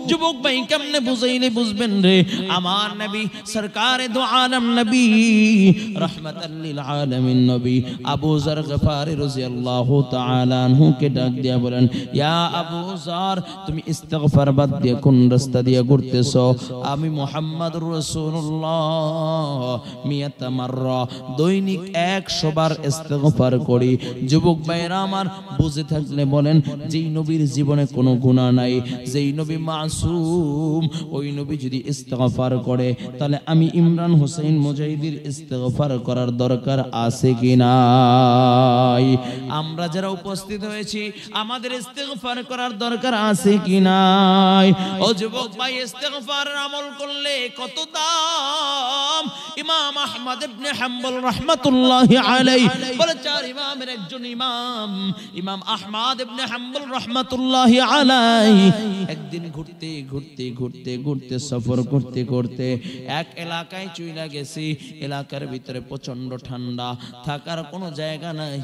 যুবক ভাই, কেমনে বুঝাইলে বুঝবেন রে? আমার নবী সরকারে দু আলম নবী রাহমাতাল লিল আলামিন নবী আবু যার গফারি রাদিয়াল্লাহু তাআলা আনহু কে ডাক দিয়া বলেন, ইয়া আবু যার, তুমি ইস্তিগফার বাদ দিয়ে কোন রাস্তা দিয়ে ঘুরতেছো? আমি মুহাম্মদুর রাসূলুল্লাহ মিয়াত মাররা, দৈনিক 100 বার ইস্তিগফার করি। যুবক ভাইরা আমার, বুঝে থাকলে বলেন, যেই নবীর জীবনে কোনো গুনাহ নাই, যেই নবী মাসুম, ওই নবী যদি ইস্তিগফার করে, তাহলে আমি ইমরান হোসেন মুজাহিদির ইস্তেগফার করার দরকার আছে কি নাই? আমরা যারা উপস্থিত হয়েছি, আমাদের ইস্তেগফার করার দরকার আছে কি নাই? ও যুবক ভাই, ইস্তেগফারের আমল করলে কত দাম! ইমাম আহমদ ইবনে হাম্বল রাহমাতুল্লাহি আলাইহি বলে, 4 ইমামের একজন ইমাম, ইমাম আহমদ ইবনে হাম্বল রাহমাতুল্লাহি আলাইহি একদিন ঘুরতে ঘুরতে ঘুরতে ঘুরতে সফর করতে করতে এক এলাকায় চইলা গেছি। এলাকার ভিতরে ভিতরে প্রচন্ড ঠান্ডা, থাকার কোনো জায়গা নাই।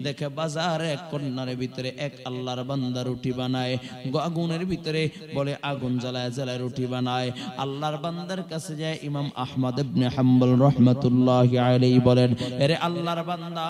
দেখে বাজারে এক কর্নার ভিতরে এক আল্লাহর বান্দা রুটি বানায়, আগুনের ভিতরে বলে আগুন জ্বালায় জ্বালায় রুটি বানায়। আল্লাহর বান্দার কাছে যায় ইমাম আহমদ ইবনে হাম্বল রাহমাতুল্লাহি আলাইহি বলেন, আরে আল্লাহর বান্দা,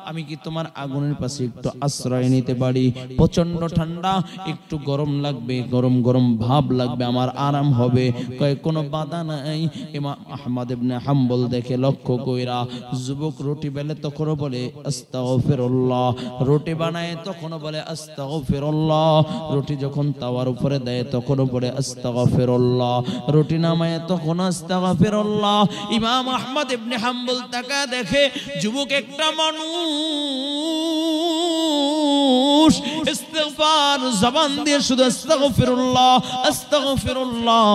আমি কি তোমার আগুনের পাশে একটু আশ্রয় নিতে পারি? প্রচন্ড ঠান্ডা, একটু গরম লাগবে, গরম গরম ভাব লাগবে, আমার আরাম হবে। কয় কোনো বাধা নাই। ইমাম আহমদ ইবনে হাম্বল দেখে লক্ষ্য কইরা যুবক রুটি বেলে তখনও বলে আস্তাগফিরুল্লাহ, রুটি বানায় তখনও বলে আস্তাগফিরুল্লাহ, রুটি যখন তাওয়ার উপরে দেয় তখনও বলে আস্তাগফিরুল্লাহ, রুটি নামায় তখন আস্তাগফিরুল্লাহ। ইমাম আহমদ ইবনে হাম্বল তাকা দেখে যুবক একটা মানুষ ইস্তিগফার জবান দিয়ে শুধু আস্তাগফিরুল্লাহ আস্তাগফিরুল্লাহ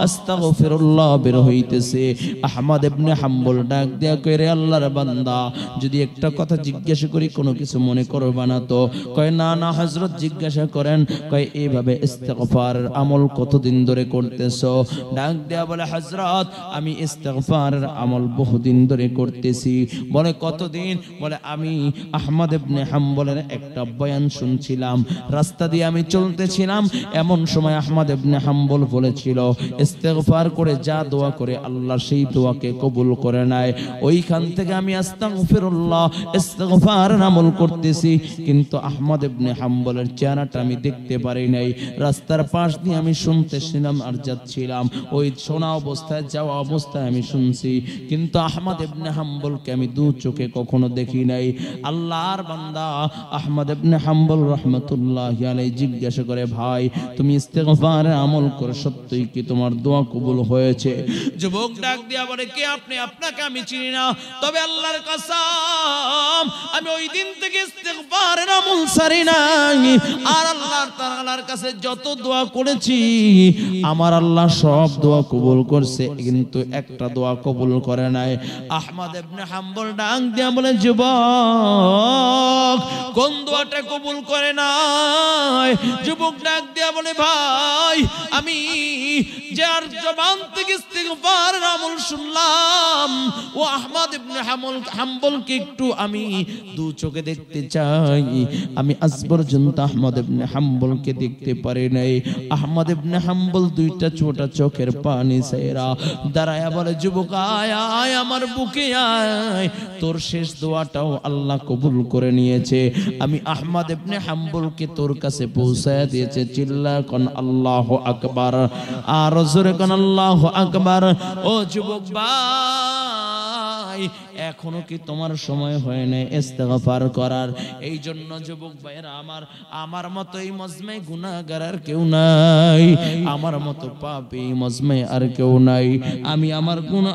আস্তাগফিরুল্লাহ বের হইতেছে। আহমদ ইবনে হাম্বল ডাক দেয়া কয়, রে আল্লাহর বান্দা, যদি একটা কথা জিজ্ঞাসা করি কোনো কিছু মনে করবা না তো? কয় না না হযরত, জিজ্ঞাসা করেন। কয় এইভাবে ইস্তিগফারের আমল কতদিন ধরে করতেছো? ডাক দেয়া বলে, হযরত আমি ইস্তিগফারের আমল বহুদিন ধরে করতেছি। বলে কতদিন? বলে আমি আহমদ ইবনে হাম্বলের একটা বয়ান শুনছিলাম, রাস্তা দিয়ে আমি চলতেছিলাম, এমন সময় আহমদ ইবনে হাম্বল বলেছিল ইস্তিগফার করে যা দোয়া করে আল্লাহ সেই দোয়াকে কবুল করে নেয়। ওইখান থেকে আমি আস্তাগফিরুল্লাহ ইস্তিগফারের আমল করতেছি, কিন্তু আহমদ ইবনে হাম্বলের চেহারাটা আমি দেখতে পারি নাই। রাস্তার পাশ দিয়ে আমি শুনতেছিলাম আর যাচ্ছিলাম, ওই শোনা অবস্থায় যাওয়া অবস্থায় আমি শুনছি, কিন্তু আহমদ ইবনে হাম্বলকে আমি দু চোখে কখনো দেখি নাই। আল্লাহর বান্দা আহমদ ইবনে হাম্বল রাহমাতুল্লাহি আলাইহি জিজ্ঞাসা করে, ভাই তুমি ইস্তিগফারের আমল করে সত্যই কি তোমার দোয়া কবুল হয়েছে? যুবক ডাক দিয়া বলে, কে আপনি? আপনাকে আমি চিনি না, তবে আল্লাহর কসম আমি ওই দিন থেকে ইস্তিগফারের আমল ছাড়ি নাই। আর আল্লাহ তাআলার কাছে যত দোয়া করেছি আমার আল্লাহ সব দোয়া কবুল করছে, কিন্তু একটা দোয়া কবুল করে নাই। আহমদ ইবনে হাম্বল ডাক দিয়া বলে, যুবক কোন দোয়াটা কবুল করে নাই? যুবক ডাক দিয়া বলে, ভাই আমি যার জবান থেকে ইস্তিগফারের আমল শুনলাম ও আহমদ ইবনে হাম্বলকে একটু আমি দু চোখে দেখতে চাই। আমি আজ পর্যন্ত আহমদ ইবনে হাম্বলকে দেখতে পারি নাই। আহমদ ইবনে হাম্বল দুইটা ছোট চোখের পানি ছেড়া দাঁড়ায়া বলে, যুবক আয় আয় আমার বুকে আয়, তোর শেষ দোয়াটাও আল্লাহ কবুল করে নিয়েছে। আমি আহমদ ইবনে হাম্বলকে তোর কাছে পৌঁছায়া দিয়েছে। চিল্লা কোন আল্লাহু আকবার, আর জোরে কোন আল্লাহু আকবার। ও যুবক ভাই, এখনো কি তোমার সময় হয় না ইস্তিগফার করার? এই জন্য যুবক ভাইরা আমার মতো এই মজমায় গুনাহগার আর কেউ নাই, আমার মতো পাপী মজমায় আর কেউ নাই।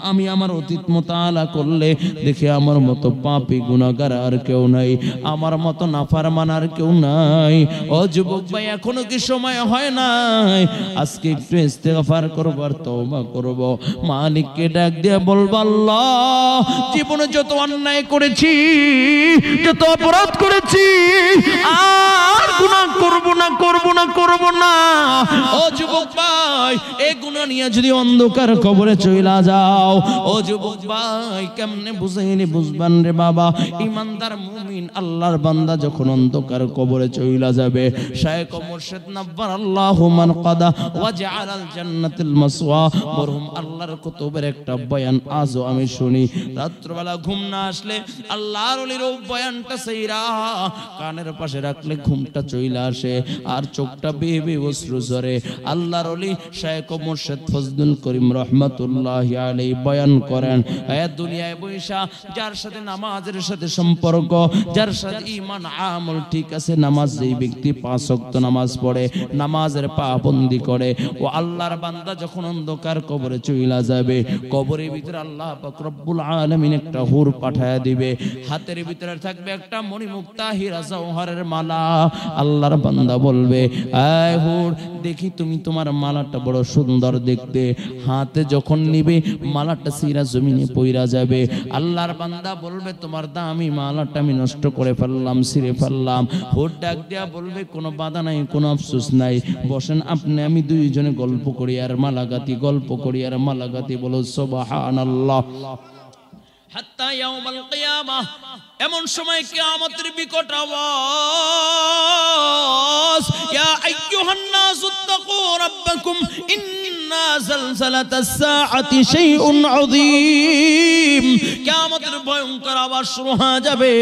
আমি আমার অতীত মুতাআলা করলে দেখি আমার মতো পাপী গুনাহগার আর কেউ নাই, আমার মতো নাফরমান আর কেউ নাই। ও যুবক ভাই, এখনো কি সময় হয় নাই? আজকে একটু ইস্তিগফার করব আর তওবা করব, মালিককে ডাক দিয়ে বলবো, আল্লাহ জীবনে যত অন্যায় করেছি, যত অপরাধ করেছি, আর গুনাহ করব না। ও যুবক ভাই, এই গুনাহ নিয়ে যদি অন্ধকার কবরে চইলা যাও, ও যুবক ভাই কেমনে বুঝাইনি বুঝবান রে বাবা? ইমানদার মুমিন আল্লাহর বান্দা যখন অন্ধকার কবরে চইলা যাবে, শায়েখ মুর্শিদ নাব্বার আল্লাহু মান কাদা ওয়া জাআলাল জান্নাতুল মাসওয়া, মরহুম আল্লাহর কুতুবের একটা বয়ান আজও আমি শুনি। রাত্রবেলা ঘুম না আসলে আল্লাহর ওলির বয়ানটা সাইরা কানের পাশে রাখলে ঘুমটা চইলা আসে আর চোখটা বেয়ে বেয়ে অশ্রু ঝরে। আল্লাহর ওলি শায়েখ মুর্শিদ ফজলুল করিম রাহমাতুল্লাহি আলাইহি বয়ান করেন, এই দুনিয়ায় বৈশা যার সাথে নামাজের সাথে সম্পর্ক, যার সাথে ঈমান আমল ঠিক আছে, নামাজ যেই ব্যক্তি 5 ওয়াক্ত নামাজ পড়ে, নামাজের পাবন্দি করে, ও আল্লাহর বান্দা যখন অন্ধকার কবরে চইলা যাবে, কবরের ভিতরে আল্লাহ পাক রব্বুল আলামিন একটা হুর পাঠায়া দিবে, হাতের ভিতরে থাকবে একটা মণিমুক্তা হীরা জওহরের মালা। আল্লাহর বান্দা বলবে, এই হুর দেখি তুমি তোমার মালাটা বড় সুন্দর দেখতে। হাতে যখন নিবে মালাটা সিরা জমিনে পইরা যাবে। আল্লাহর বান্দা বলবে, তোমার দামি মালাটা আমি নষ্ট করে ফেললাম, ছিঁড়ে ফেললাম। হুর ডাক দেয়া বলবে, কোনো বাধা নাই, কোনো আফসোস নাই, বসেন আপনি আমি দুইজনে গল্প করি আর মালাগাতি, গল্প করি আর মালাগাতি। বলো সুবহানাল্লাহ। হাত্তা ইয়াউমাল কিয়ামাহ, এমন সময় কিয়ামতের বিকট আওয়াজ, ইয়া আইয়ুহান নাসু তাকু রাব্বাকুম ইন্না যালজালাতাস সাআতি শাইউন আযীম। কিয়ামতের ভয়ঙ্কর আওয়াজ শুরু হয়ে যাবে,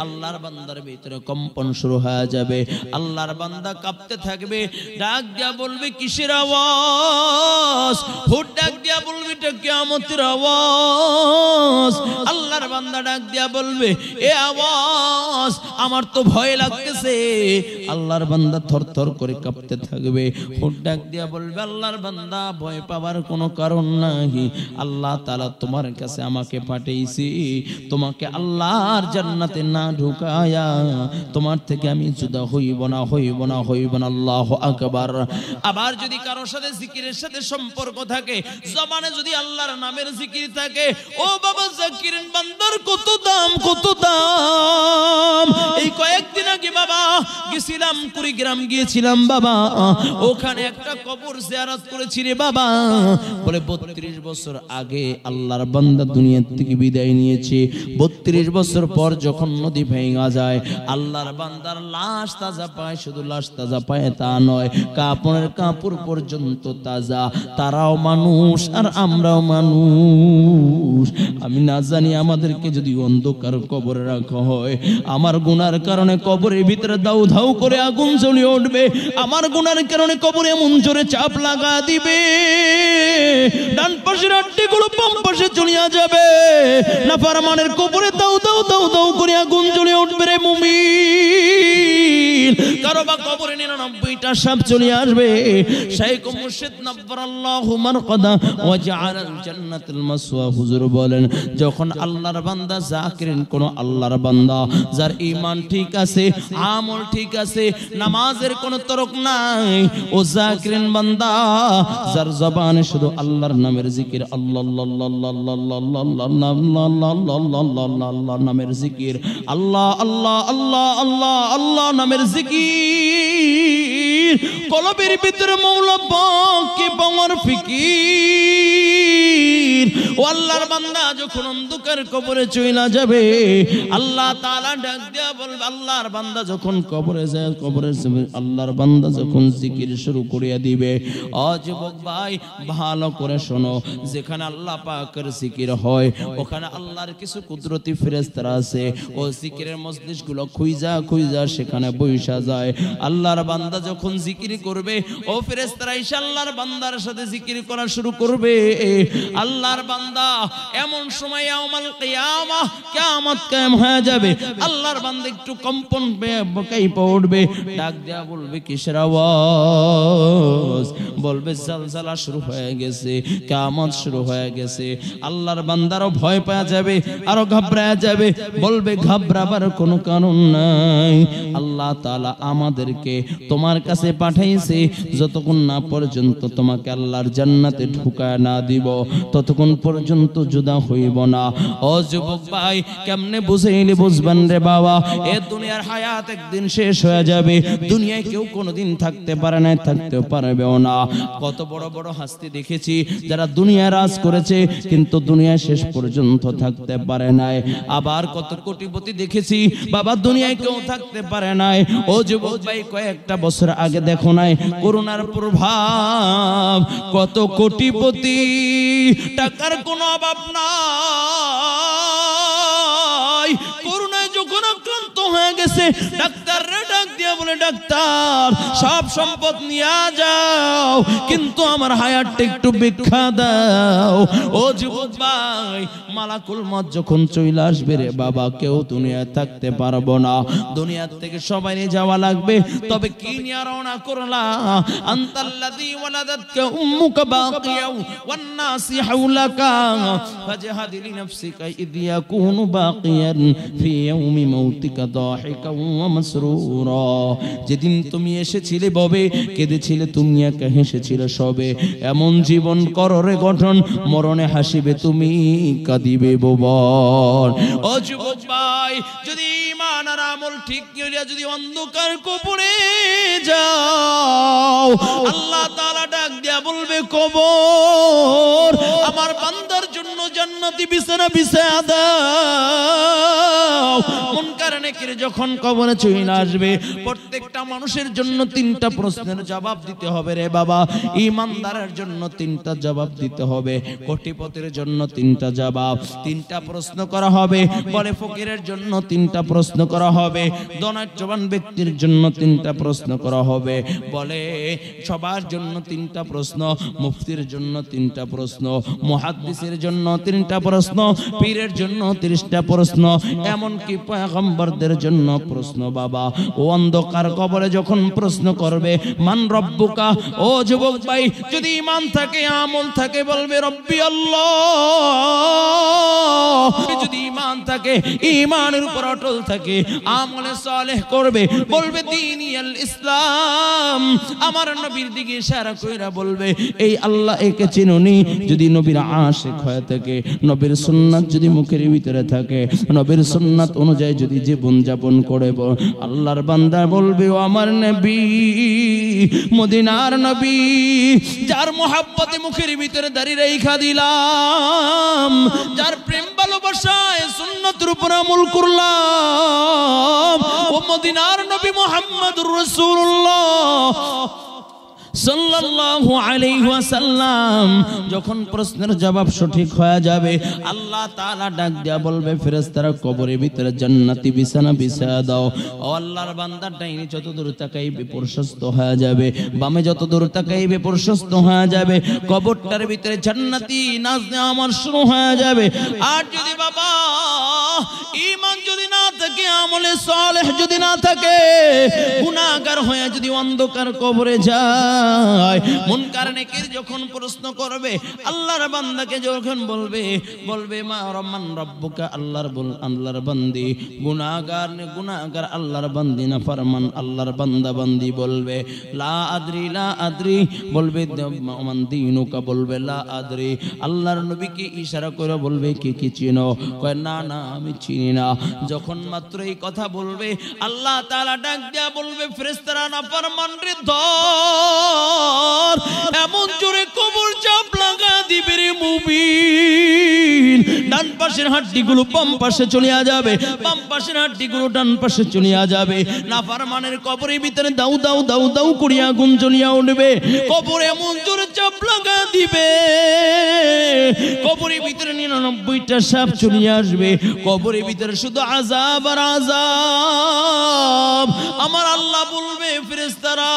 আল্লাহর বান্দার ভিতরে কম্পন শুরু হয়ে যাবে, আল্লাহর বান্দা কাঁপতে থাকবে, ডাক দিয়া বলবে কিসের আওয়াজ? হুট ডাক দিয়া বলবে এটা কিয়ামতের আওয়াজ। আল্লাহর বান্দা ডাক দিয়া বলবে এ আওয়াজ আমার তো ভয় লাগতেছে। আল্লাহর বান্দা থরথর করে কাঁপতে থাকবে, হুট ডাক দিয়া বলবে আল্লাহর বান্দা ভয় পাওয়ার কোনো কারণ নাই, আল্লাহ তাআলা তোমার কাছে আমাকে পাঠিয়েছি, তোমাকে আল্লাহর জান্নাতে না ঢুকায়া তোমার থেকে আমি জুদা হইব না, হইব না, হইব না। আল্লাহু আকবার। আবার যদি কারোর সাথে জিকিরের সাথে সম্পর্ক থাকে, জবানে যদি আল্লাহর নামের জিকির থাকে, ও বাবা জাকিরিন বান্দার কত দাম, কত দাম। এই কয়েকদিন আগে বাবা গেছিলাম কুড়িগ্রাম, গিয়েছিলাম বাবা, ওখানে একটা কবর জিয়ারত করেছি রে বাবা। বলে 32 বছর আগে আল্লাহর বান্দা দুনিয়া থেকে বিদায় নিয়েছে। 32 বছর পর যখন নদী ভেঙে যায়, আল্লাহর বান্দার লাশ তাজা পায়। শুধু লাশ তাজা পায় তা নয়, কাপড়ের কাপড় পর্যন্ত তাজা। তারাও মানুষ আর আমরাও মানুষ। আমি না জানি আমাদেরকে যদি অন্ধকার কবরে রাখা হয়, আমার গুনার কারণে কবরের ভিতরে দাউ ধাউ করে আগুন জ্বলে উঠবে, আমার গুনার কারণে কবরে এমন জোরে চাপ লাগা দিবে, ডান পাশের আটটিগুলো বাম পাশে চলিয়া যাবে। নাফরমানের কবরে দাউ দাউ দাউ দাউ করে আগুন জ্বলে উঠবে রে মুমিন। কারো বা কবরে 99টা সাপ চলে আসবে। শাইখ মুর্শিদ নাব্বারাল্লাহু মারকাদা ওয়া জাআলাল জান্নাতুল মাসওয়া হুজুর বলেন, যখন আল্লাহর বান্দা জাকিরিন, কোন আল্লাহর বান্দা যার ঈমান ঠিক আছে, আমল ঠিক আছে, নামাজের কোনো তরক নাই, ও জাকিরিন বান্দা যার জবানে শুধু আল্লাহর নামের জিকির, আল্লাহ আল্লাহ আল্লাহ নামের জিকির, আল্লাহ আল্লাহ আল্লাহ আল্লাহ আল্লাহ নামের জিকির, কলবের ভিতরে মওলা পাককে পাওয়ার ফিকির। ও আল্লাহর বান্দা যখন অন্ধকার কবরে চইলা যাবে, আল্লাহ তাআলা ডাক দিয়া বলবে, আল্লাহর বান্দা যখন কবরে যায়, কবরে আল্লাহর বান্দা যখন জিকির শুরু করিয়া দিবে, ও যুবক ভাই ভালো করে শোনো, যেখানে আল্লাহ পাকের জিকির হয় ওখানে আল্লাহর কিছু কুদরতি ফেরেশতারা আছে, ও জিকিরের মজলিসগুলো খুঁজা খুঁজা সেখানে বইসা যায়। আল্লাহর বান্দা যখন জিকির করবে, ও ফেরেশতারা এসে আল্লাহর বান্দার সাথে জিকির করা শুরু করবে। আল্লাহর বান্দা এমন সময় ইয়াউমাল কিয়ামাহ, কিয়ামত কায়েম হয়ে যাবে, আল্লাহর বান্দা একটু কম্পন পেয়ে পড়বে, ডাক দেয়া বলবে কিসের আওয়াজ? বলবে জালজালা শুরু হয়ে গেছে, কিয়ামত শুরু হয়ে গেছে। আল্লাহর বান্দারও ভয় পাওয়া যাবে, আরো ঘাবড়ায়া যাবে, বলবে ঘাবড়াবার কোনো কারণ নাই, আল্লাহ তাআলা আমাদেরকে তোমার কাছে পাঠাইছে, যতক্ষণ না পর্যন্ত তোমাকে আল্লাহর জান্নাতে ঢুকায় না দিব ততক্ষণ পর্যন্ত জুদা হইব না। ও যুবক ভাই, কেমনে বুঝাইলে বুঝবেন রে বাবা? এ দুনিয়ার হায়াত একদিন শেষ হয়ে যাবে। দুনিয়ায় কেউ কোনোদিন থাকতে পারে না, থাকতেও পারবেও না। কত বড় বড় হাস্তি দেখেছি যারা দুনিয়া রাজ করেছে কিন্তু দুনিয়া শেষ পর্যন্ত থাকতে পারে নাই। আবার কত কোটিপতি দেখেছি বাবা দুনিয়ায় কেউ থাকতে পারে নাই। ও যুবক ভাই, কয়েকটা বছর আগে দেখো নাই করোনার প্রভাব, কত কোটিপতি, টাকার কোনো অভাব নাই, করোনায় যখন আক্রান্ত হয়ে গেছে ডাক্তাররা ডাক দিয়া বলে, ডাক্তার সব সম্পদ নিয়ে যাও কিন্তু আমার হায়াতটা একটু ভিক্ষা দাও। ও যুবক ভাই, মালাকুল মউত যখন চলে আসবে রে বাবা, কেউ দুনিয়ায় থাকতে পারবো না, দুনিয়ার থেকে সবাই নিয়ে যাওয়া লাগবে। তবে কি নিয়ে রওনা করলা? আনতাল্লাযী ওয়ালাদাতকা উম্মুকা বাকিয়া ওয়ান নাসি হাওলাকা ফাজহাদি লিনাফসিকা ইয ইয়াকুনু বাকিয়ান ফি ইয়াউমি মাউতিকা দাহিকা ওয়া মাসরুরা। যেদিন তুমি এসেছিলে ববে কেঁদেছিলে, তুমি একা হেসেছিলে সবে, এমন জীবন করো রে গঠন, মরণে হাসিবে তুমি, কাঁদিবে দিবে ভুবন। ও যুবক ভাই, যদি ঈমান আর আমল ঠিক করিয়া যদি অন্ধকার কবরে যাও, আল্লাহ তাআলা ডাক দিয়া বলবে কবর আমার বান্দার জন্য জান্নাতি বিছানা বিছায়া দাও। মুনকার নেকির যখন কবরে চলে আসবে, প্রত্যেকটা মানুষের জন্য তিনটা প্রশ্নের জবাব দিতে হবে রে বাবা। ঈমানদারের জন্য তিনটা জবাব দিতে হবে, কোটিপতির জন্য তিনটা জবাব, তিনটা প্রশ্ন করা হবে। বলে ফকিরের জন্য তিনটা প্রশ্ন করা হবে, ধনাঢ্যবান ব্যক্তির জন্য তিনটা প্রশ্ন করা হবে। বলে সবার জন্য তিনটা প্রশ্ন, মুফতির জন্য তিনটা প্রশ্ন, মুহাদ্দিসের জন্য তিনটা প্রশ্ন, পীরের জন্য 30টা প্রশ্ন, এমনকি পয়গম্বরদের জন্য প্রশ্ন। বাবা, ও অন্ধকার কবরে যখন প্রশ্ন করবে মান রব্বুকা, ও যুবক ভাই, যদি ঈমান থাকে আমল থাকে বলবে রব্বি আল্লাহ। যদি ঈমান থাকে, ঈমানের উপর অটল থাকে, আমলে সালেহ করবে, বলবে দীনিয়াল ইসলাম। আমার নবীর দিকে ইশারা কইরা বলবে এই আল্লাহ একে চিনুনি। যদি নবীর আশিক হয়ে থাকে, নবীর সুন্নাত যদি মুখের ভিতরে থাকে, নবীর সুন্নাত অনুযায়ী যদি জীবন যাপন করে, আল্লাহর বান্দা বলবে ও আমার নবী, মদিনার নবী, যার মোহাব্বতে মুখের ভিতরে দাঁড়িয়ে রেখা দিলাম, যার প্রেম ভালোবাসায় সুন্নতের উপর আমল করলাম, ও মদিনার নবী মুহাম্মদুর রাসূলুল্লাহ সাল্লাল্লাহু আলাইহি ওয়াসাল্লাম। যখন প্রশ্নের জবাব সঠিক হয়ে যাবে, আল্লাহ তাআলা ডাক দিয়া বলবে ফেরেশতারা কবরের ভিতরে জান্নাতি বিছানা বিছায়া দাও। ও আল্লাহর বান্দা ডাইনে যত দূর তাকাইবে প্রশস্ত হয়ে যাবে, বামে যত দূর তাকাইবে প্রশস্ত হয়ে যাবে, কবরটার ভিতরে জান্নাতি নাজ আমার শুরু হয়ে যাবে। আর যদি বাবা ঈমান যদি না থাকে, আমলে সালেহ যদি না থাকে, গুনাহগার হয়ে যদি অন্ধকার কবরে যায়, মুনকার নেকির যখন প্রশ্ন করবে, আল্লাহর বান্দাকে যখন বলবে মা রহমান রব্বুকা, আল্লাহর বান্দি গুনাহগার আল্লাহর বান্দি না ফরমান আল্লাহর বান্দা বান্দি বলবে লা আদরি, বলবে মান দীনুকা, বলবে লা আদরি। আল্লাহর নবীকে ইশারা করে বলবে কি চিনো? কয় না আমি চিনি না। যখন মাত্র এই কথা বলবে, আল্লাহ তাআলা ডাক দিয়া বলবে ফেরেশতারা নাফরমান রে ধর, এমন জোরে কবর চাপ লাগা দিবে রে মুমিন, ডান পাশের হাড্ডিগুলো বাম পাশে চলে যাবে, বাম পাশের হাড্ডিগুলো ডান পাশে চলে যাবে। নাফরমানের কবরের ভিতরে দাউ দাউ দাউ দাউ করিয়া আগুন জ্বলিয়া উঠবে। কবর এমন জোরে চাপ লাগা দিবে, কবরের ভিতরে 99টা সাপ চলে আসবে। কবরের ভিতরে শুধু আযাব আর আযাব। আমার আল্লাহ বলবে ফেরেশতারা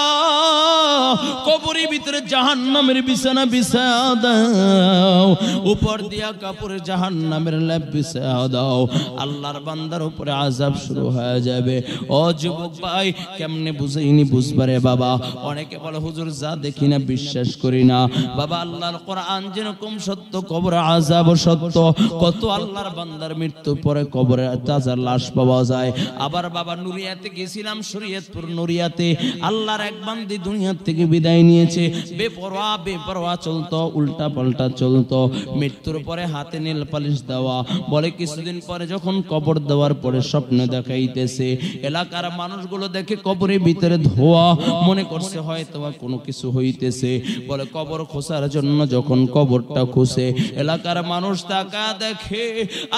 কবরের ভিতরে জাহান্নামের বিছানা বিছায়া দাও, উপর দিয়া কাপড়ে জাহান্নামের লেপ বিছায়া দাও। আল্লাহর বান্দার উপরে আযাব শুরু হয়ে যাবে। ও যুবক ভাই, কেমনে বুঝাইনি বুঝবারে বাবা। অনেকে বলে হুজুর যা দেখি না বিশ্বাস করি না। বাবা আল্লাহর কোরআন যেরকম সত্য, কবরে আযাব সত্য। কত আল্লাহর বান্দার মৃত্যুর পরে কবরে তাজা লাশ পাওয়া যায়। আবার বাবা নুরিয়াতে গেছিলাম, শরীয়তপুর নুরিয়াতে, আল্লাহর এক বান্দি দুনিয়া থেকে বিদায় নিয়েছে। বেপরোয়া চলতো, উল্টা পাল্টা চলতো। মৃত্যুর পরে হাতে নীল পালিশ দেওয়া। বলে কিছুদিন পরে যখন কবর দেওয়ার পরে স্বপ্ন দেখাইতেছে, এলাকার মানুষগুলো দেখে কবরের ভিতরে ধোয়া, মনে করছে হয়তো কোনো কিছু হইতেছে। বলে কবর খোঁচার জন্য যখন কবরটা খুঁজে, এলাকার মানুষ তাকা দেখে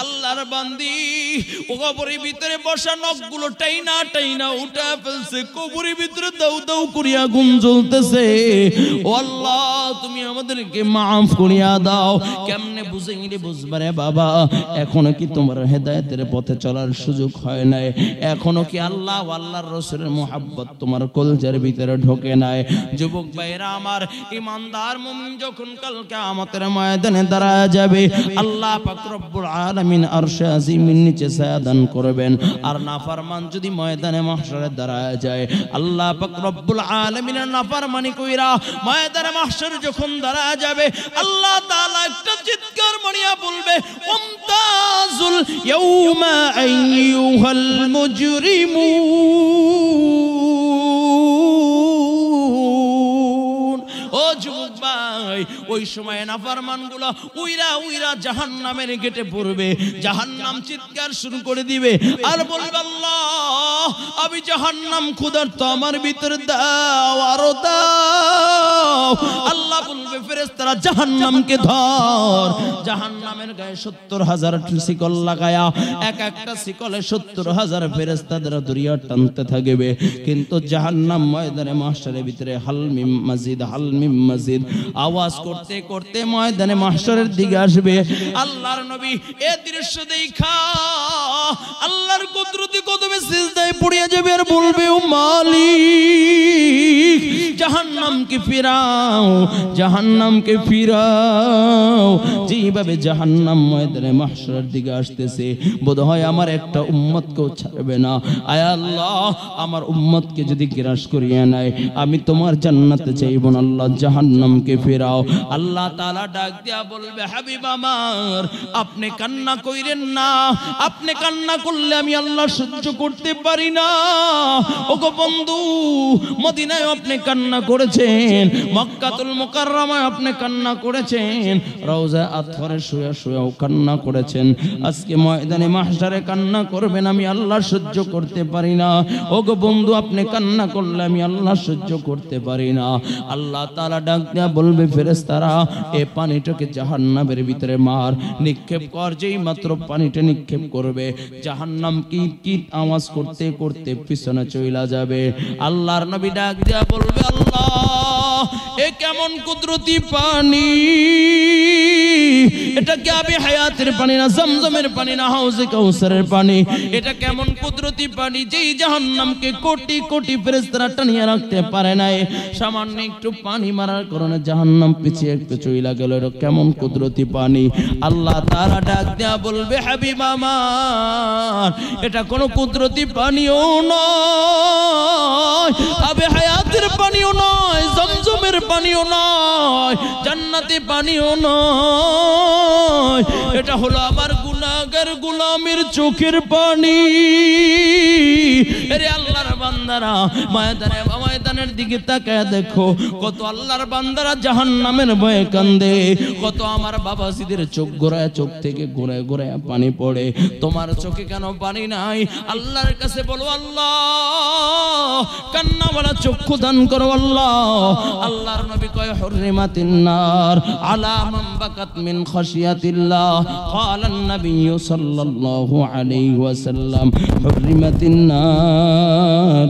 আল্লাহর বান্দি ও কবরের ভিতরে বসা, নখগুলো টাইনা উঠা ফেলছে। কবরের ভিতরে দাউ দাউ করিয়া আগুন জ্বলতেছে। ও আল্লাহ, তুমি আমাদেরকে মাফ করিয়া দাও। কেমনে বুঝাইলে বুঝবারে বাবা। এখনো কি তোমার হেদায়েতের পথে চলার সুযোগ হয় নাই? এখনো কি আল্লাহ ও আল্লাহর রাসূলের মুহাব্বত তোমার কলজার ভিতরে ঢোকে নাই? যুবক ভাইরা আমার, ঈমানদার মুমিন যখন কাল কিয়ামতের ময়দানে দাঁড়ায় যাবে, আল্লাহ পাক রব্বুল আলামিন আরশে আজিমের নিচে ছায়া দান করবেন। আর নাফরমান যদি ময়দানে মাহশরে দাঁড়ায় যায়, আল্লাহ পাক রব্বুল আলামিনের নাফরমানি কইরা ময়দানে মাহশর যখন দাঁড়ায় যাবে, আল্লাহ তাআলা একটা চিৎকার মারিয়া বলবে উমতাজুল ইয়াউমা আইয়ুহাল মুজরিমুন। ও যুবক ভাই, ওই সময় নাফরমানগুলো উইরা উইরা জাহান্নামের গেটে পড়বে। জাহান্নাম চিৎকার শুরু করে দিবে আর বলবে, আল্লাহ আমি জাহান্নাম ক্ষুধার্ত, আমার ভিতরে দাও, আরো দাও। আল্লাহ বলবে, ফেরেশতারা জাহান্নামকে ধর। জাহান্নামের গায়ে 70,000 শিকল লাগায়া এক একটা শিকলে 70,000 ফেরেশতাদের দরিয়া টানতে থাকবে। কিন্তু জাহান্নাম ময়দানে মাহশরের ভিতরে হালমিম মাজিদ হালমিম মাজিদ আওয়াজ করতে করতে ময়দানে মাহশরের দিকে আসবে। আল্লাহর নবী এই দৃশ্য দেখা আল্লাহর কুদরতি কদমে সিজদায় পড়ে যাবে আর বলবে, ও মালিক জাহান্নামকে ফিরাও, জাহান্নামকে ফিরাও। যেভাবে জাহান্নাম ময়দানে মাহশরের দিকে আসতেছে বোধহয় আমার একটা উম্মতকেও ছাড়বে না। আয় আল্লাহ আমার উম্মতকে যদি গ্রাস করিয়ে নেয় আমি তোমার জান্নাতে চাইব না, আল্লাহ জাহান্নামকে ফেরাও। আল্লাহ তাআলা ডাক দিয়া বলবে, হাবিব আমার আপনি কান্না কইরেন না, আপনি কান্না করলে আমি আল্লাহ সহ্য করতে পারি না। ওগো বন্ধু মদিনায় আপনি কান্না করেছেন, মক্কাতুল মুকাররমায় আপনি কান্না করেছেন, রওজা আতহারে শুয়ে শুয়েও কান্না করেছেন, আজকে ময়দানে মাহশারে কান্না করবেন, আমি আল্লাহ সহ্য করতে পারি না। ওগো বন্ধু আপনি কান্না করলে আমি আল্লাহ সহ্য করতে পারি না। আল্লাহ তাআলা ডাক দিয়া বলবে, ফেরেশতারা এই পানিটাকে জাহান্নামের ভিতরে মার, নিক্ষেপ কর। যেই মাত্র পানিটা নিক্ষেপ করবে জাহান্নাম কি আওয়াজ করতে করতে পিছনে চলে যাবে। আল্লাহর নবী ডাক দিয়া বলবে, আল্লাহ এ কেমন কুদরতি পানি, এটা কি আবি হায়াতের পানি না, জমজমের পানি না, হাউজে কাউসারের পানি? এটা কেমন কুদরতি পানি যেই জাহান্নামকে কোটি কোটি ফেরেশতারা টানিয়ে রাখতে পারে নাই, সামান্য একটু পানি মারার কারণে জাহান্নাম পিছিয়ে একটু চইলা গেল। এটা কেমন কুদরতি পানি? আল্লাহ তাআলা ডাক দেয়া বলবে, হাবিব আমার এটা কোনো কুদরতি পানিও নয়, আবি হায়াতের পানিও নয়, জমজমের পানিও নয়, জান্নাতি পানিও নয়, এটা হলো আমার গুনাহগার গোলামের চোখের পানি। আরে আল্লাহর বান্দারা ময়দানের দিকে তাকায় দেখো, কত আল্লাহর বান্দারা জাহান্নামের ভয়ে কান্দে, কত আমার বাবাজিদের চোখ গোড়ায়, চোখ থেকে গোড়ায় গোড়ায় পানি পড়ে। তোমার চোখে কেন পানি নাই? আল্লাহর কাছে বলো, আল্লাহ কান্নাওয়ালা চক্ষু দান করো আল্লাহ। আল্লাহর নবী কয়, হুররিমাতিন নার আলা মান বাকাত মিন খাশিয়াতিল্লাহ। ক্বালা আন-নবী সাল্লাল্লাহু আলাইহি ওয়াসাল্লাম, হুররিমাতিন নার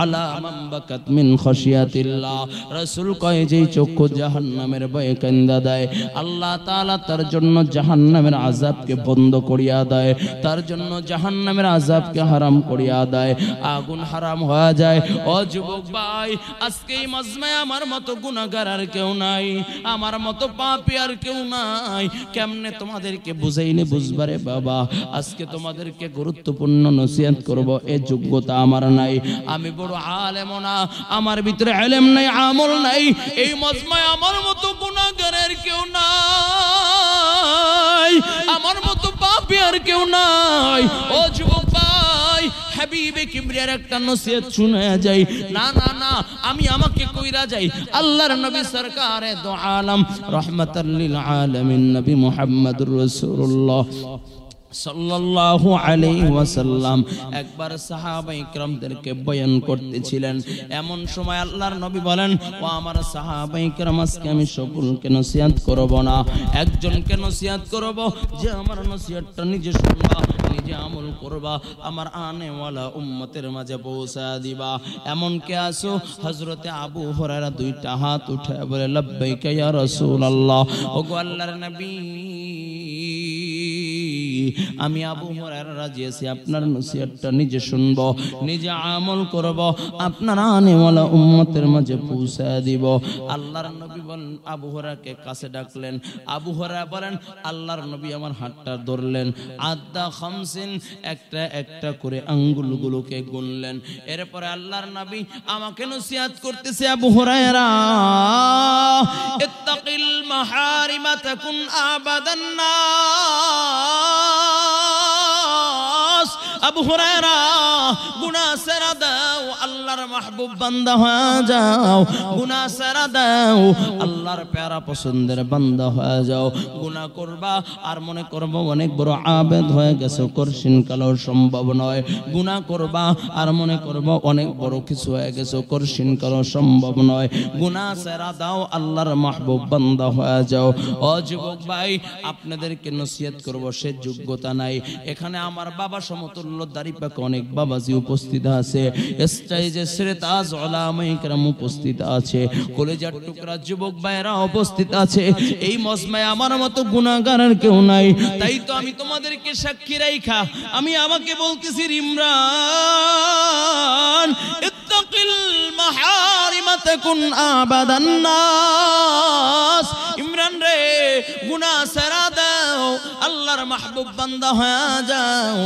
আলা মান বাকাত মিন খাশিয়াতিল্লাহ। রাসূল কয়, যেই চক্ষু জাহান্নামের ভয়ে কান্দা দেয় আল্লাহ তাআলা তার জন্য জাহান্নামের আযাবকে বন্ধ করিয়া দেয়, তার জন্য জাহান্নামের আযাবকে হারাম করিয়া দেয়, আগুন হারাম হয়ে যায়। ও যুবক ভাই, আজকে এই মাজমায় আমার মতো গুনাহগার আর কেউ নাই, আমার মতো পাপী আর কেউ নাই। কেমনে তোমাদেরকে বুঝাইলে বুঝবারে বাবা? আজকে তোমাদেরকে গুরুত্বপূর্ণ নসিহত করব, এই যোগ্যতা আমার নাই, আমি বড় আলেম না, আমার ভিতরে ইলম নাই, আমল নাই। এই মাজমায় আমার মতো গুনাহগার আর কেউ নাই, আমার মতো পাপী আর কেউ নাই। ও যুবক ভাই, হাবিবে কিবরিয়ার একটা নসিহত শুনে যাই। না না না, আমি আমাকে কইরা যাই। আল্লাহর নবী সরকারে দো আলম রাহমাতাল লিল আলামিন নবী মুহাম্মদুর রাসূলুল্লাহ সাল্লাল্লাহু আলাইহি ওয়াসাল্লাম একবার সাহাবায়ে কিরামদেরকে বয়ান করতেছিলেন। এমন সময় আল্লাহর নবী বলেন, ও আমার সাহাবায়ে কিরাম, আজকে আমি সকলকে নসিহত করব না, একজনকে নসিহত করব, যে আমার নসিহতটা নিজে শুনবা, নিজে আমল করবা, আমার আনেওয়ালা উম্মতের মাঝে পৌঁছা দিবা। এমন কে আসো? হযরতে আবু হুরায়রা দুইটা হাত উঠায় বলে, লাব্বাইকা ইয়া রাসূলুল্লাহ। ওগো আল্লাহর নবী, আমি আবু হুরায়রা রাজি আছি, আপনার নসিহতটা নিজে শুনবো, নিজে আমল করব, আপনার আনেওয়ালা উম্মতের মাঝে পৌঁছা দিব। আল্লাহর নবী বলেন, আবু হুরায়রাকে কাছে ডাকলেন। আবু হুরায়রা বলেন, আল্লাহর নবী আমার হাতটা ধরলেন, আদা খামসিন, একটা একটা করে আঙ্গুলগুলোকে গুনলেন। এরপরে আল্লাহর নবী আমাকে নসিহত করতেছে, আবু হুরায়রা ইত্তাকিল মাহারিমা তাকুন আবাদান নাস। আবু হুরায়রা গুনাহ ছেড়ে দাও আল্লাহর মাহবুব বান্দা হয়ে যাও গুনাহ ছেড়ে দাও আল্লাহর প্যারা পছন্দের বান্দা হয়ে যাও গুনাহ করবা আর মনে করবো অনেক বড় আবেদ হয়ে গেছে করছিন কালো সম্ভব নয় গুনাহ করবা আর মনে করবো অনেক বড় কিছু হয়ে গেছে করছিন কালো সম্ভব নয় গুনাহ ছেড়ে দাও আল্লাহর মাহবুব বান্দা হয়ে যাও ও যুবক ভাই আপনাদেরকে নসিহত করব সে যোগ্যতা নাই এখানে আমার বাবা সমতুল্য দাড়ি পাকা অনেক বাবাজি উপস্থিত আছে স্টেজে শ্রেতাজ উলামায়ে কেরাম উপস্থিত আছে কলেজার টুকরা যুবক ভাইরা উপস্থিত আছে এই মজমায় আমার মতো গুনাহগারের কেউ নাই তাই তো আমি তোমাদেরকে সাক্ষী রাইখা আমি আমাকে বলতেছি ইমরান ইত্তাকিল মাহারিমা তাকুন আবাদান নাস ইমরান রে গুনাহ ছেড়ে দাও আল্লাহর মাহবুব বান্দা হয়ে যাও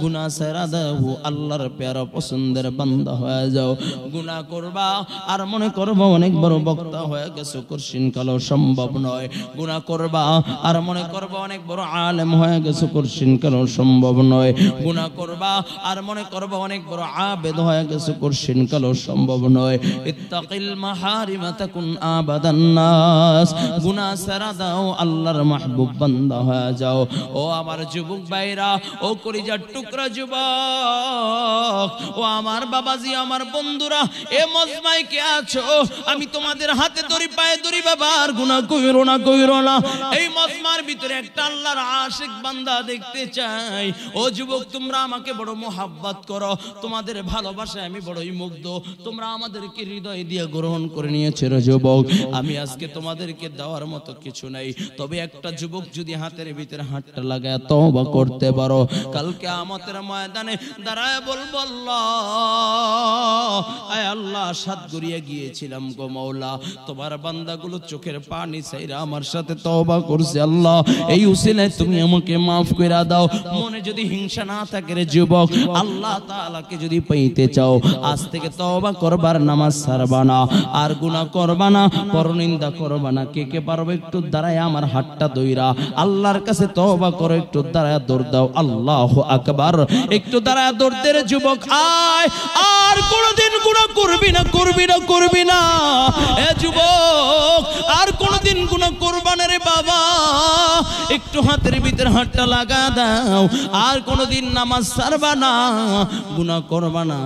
গুনাহ ছেড়ে দাও আল্লাহর প্যারা পছন্দের বান্দা হয়ে যাও গুনাহ করবা আর মনে করবা অনেক বড় বক্তা হয়ে গেছো করছিন কালো সম্ভব নয় গুনাহ করবা আর মনে করবা অনেক বড় আলেম হয়ে গেছো করছিন কালো সম্ভব নয় গুনাহ করবা আর মনে করবা অনেক বড় আবেদ হয়ে গেছো করছিন কালো সম্ভব নয় ইত্তাকিল মাহারিমা তাকুন আবাদান নাস গুনাহ ছেড়ে দাও আল্লাহর মাহবুব বান্দা হয়ে যাও ও আমার যুবক ভাইরা ও কলিজার টুকরা যুবক ও আমার বাবাজি আমার বন্ধুরা এ মজমায় কে আছো আমি তোমাদের হাতে ধরি পায়ে ধরি বাবা আর গুনাহ কইরো না এই মজমার ভিতরে একটা আল্লাহর আশিক বান্দা দেখতে চাই ও যুবক তোমরা আমাকে বড় মোহাব্বত করো তোমাদের ভালোবাসায় আমি বড়ই মুগ্ধ তোমরা আমাদেরকে হৃদয় দিয়ে গ্রহণ করে নিয়েছো রে যুবক আমি আজকে তোমাদেরকে দেওয়ার মতো কিছু নাই তবে একটা যুবক যদি হাতের ভিতরে হাতটা লাগায় তওবা করতে পারো কাল কিয়ামতের ময়দানে দাঁড়ায় বলবো আল্লাহ আয় আল্লাহ সাত গড়িয়ে গিয়েছিলাম গো মাওলা তোমার বান্দাগুলো চোখের পানি ছাইরা আমার সাথে তওবা করছে আল্লাহ এই উসিলায় তুমি আমাকে maaf কইরা দাও মনে যদি হিংসা না থাকে রে যুবক আল্লাহ তাআলাকে যদি পাইতে চাও আজ থেকে তওবা করবার নামাজ ছাড়বা না আর গুনাহ করবা না পরনিন্দা করবা না কে কে পারবে একটু দাঁড়ায় আমার হাতটা ধইরা আল্লাহর কাছে তওবা করো একটু দাঁড়ায় দৌড় দাও আল্লাহু আকবার একটু দাঁড়ায় দৌড় দে রে যুবক আয় আর কোনদিন গুনাহ করবি না এ যুবক আর কোনদিন গুনাহ করবা না রে বাবা একটু হাতের ভিতর হাতটা লাগা দাও আর কোনদিন নামাজ ছাড়বা না গুনাহ করবা না